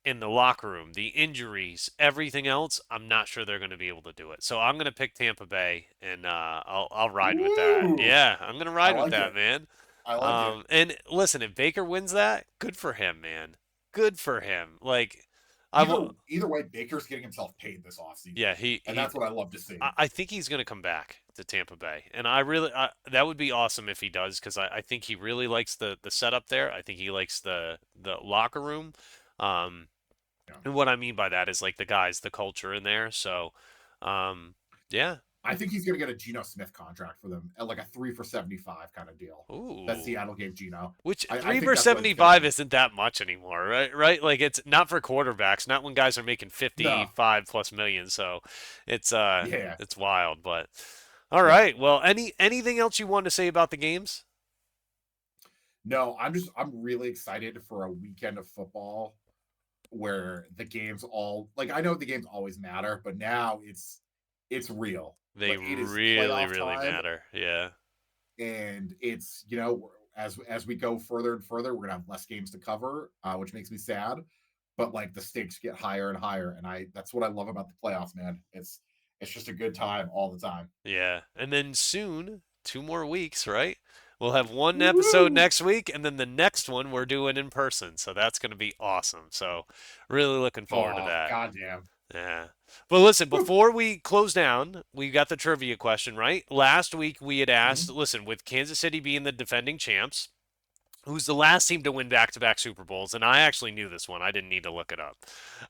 in the locker room, the injuries, everything else. I'm not sure they're going to be able to do it. So I'm going to pick Tampa Bay, and I'll ride with that. Woo! Yeah, I'm going to I ride with like that, it. man. I like it. And listen, if Baker wins that, good for him, man. Good for him. Like I will. Either way, Baker's getting himself paid this offseason. Yeah, he And he. that's what I love to see. I think he's going to come back to Tampa Bay, and that would be awesome if he does because I think he really likes the setup there. I think he likes the locker room. Um, Yeah. and what I mean by that is like the guys, the culture in there. So, um, yeah. I think he's going to get a Geno Smith contract for them at like a 3 for 75 kind of deal that Ooh. Seattle gave Geno. Which I three think for that's what it's going to 75 be. isn't that much anymore, right? Right? Like it's not for quarterbacks, not when guys are making No. 55 plus million. So it's Yeah. it's wild, but all Yeah. right. Well, anything else you want to say about the games? No, I'm really excited for a weekend of football where the games all like I know the games always matter, but now it's real. They Like it is really, playoff really time, matter. Yeah. and it's as we go further and further, we're gonna have less games to cover, which makes me sad. But like the stakes get higher and higher, and I that's what I love about the playoffs, man. It's just a good time all the time. Yeah. And then soon, 2 more weeks, right? We'll have one episode Woo! next week, and then the next one we're doing in person. So that's going to be awesome. So really looking forward to Oh, that. goddamn. Yeah. But listen, Woo! before we close down, we got the trivia question, right? Last week we had asked, Mhm. listen, with Kansas City being the defending champs, who's the last team to win back-to-back Super Bowls? And I actually knew this one. I didn't need to look it up.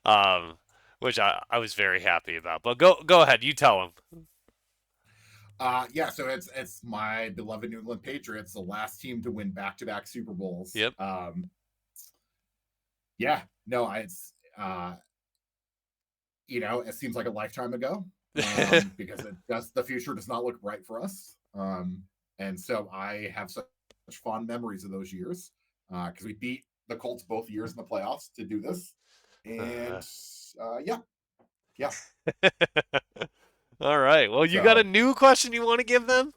Um, which I was very happy about. But go ahead, you tell them. Yeah, so it's my beloved New England Patriots, the last team to win back-to-back Super Bowls. Yep. Yeah, no, it's it seems like a lifetime ago, because the future does not look bright for us. And so I have such fond memories of those years because we beat the Colts both years in the playoffs to do this, Uh, and yeah, yeah. all right. Well, you got a So new question you want to give them?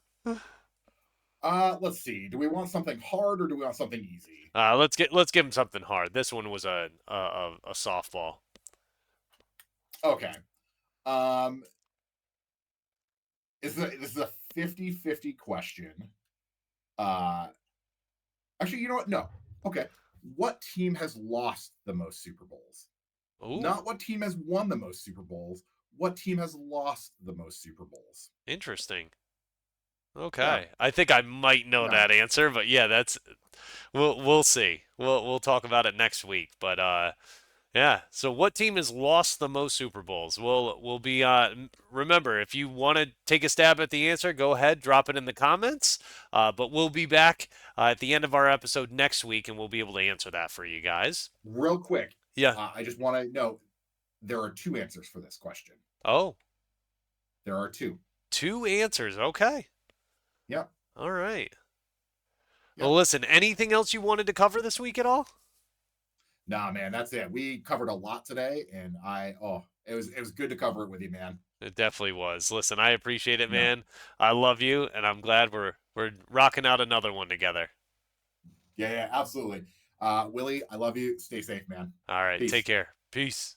let's see. Do we want something hard or do we want something easy? Let's give them something hard. This one was a softball. Okay. Um, this is a 50-50 question. Uh, actually, you know what? No. Okay. What team has lost the most Super Bowls? Ooh, Not what team has won the most Super Bowls. What team has lost the most Super Bowls? interesting. Yeah. Okay. I think I might know Yeah. that answer, but yeah, that's we'll see. We'll talk about it next week. But yeah. So what team has lost the most Super Bowls? We'll be remember, if you want to take a stab at the answer, go ahead, drop it in the comments. But we'll be back at the end of our episode next week and we'll be able to answer that for you guys. Real quick, Yeah. I just want to know there are two answers for this question. Oh, There are two. two answers. Okay. Yep. All right. Well, Yep. listen, anything else you wanted to cover this week at all? Nah, man, that's it. We covered a lot today, and it was good to cover it with you, man. It definitely was. Listen, I appreciate it, Yeah. man. I love you, and I'm glad we're rocking out another one together. Yeah, yeah, absolutely. Willie, I love you. Stay safe, man. All right, take Peace. care. Peace.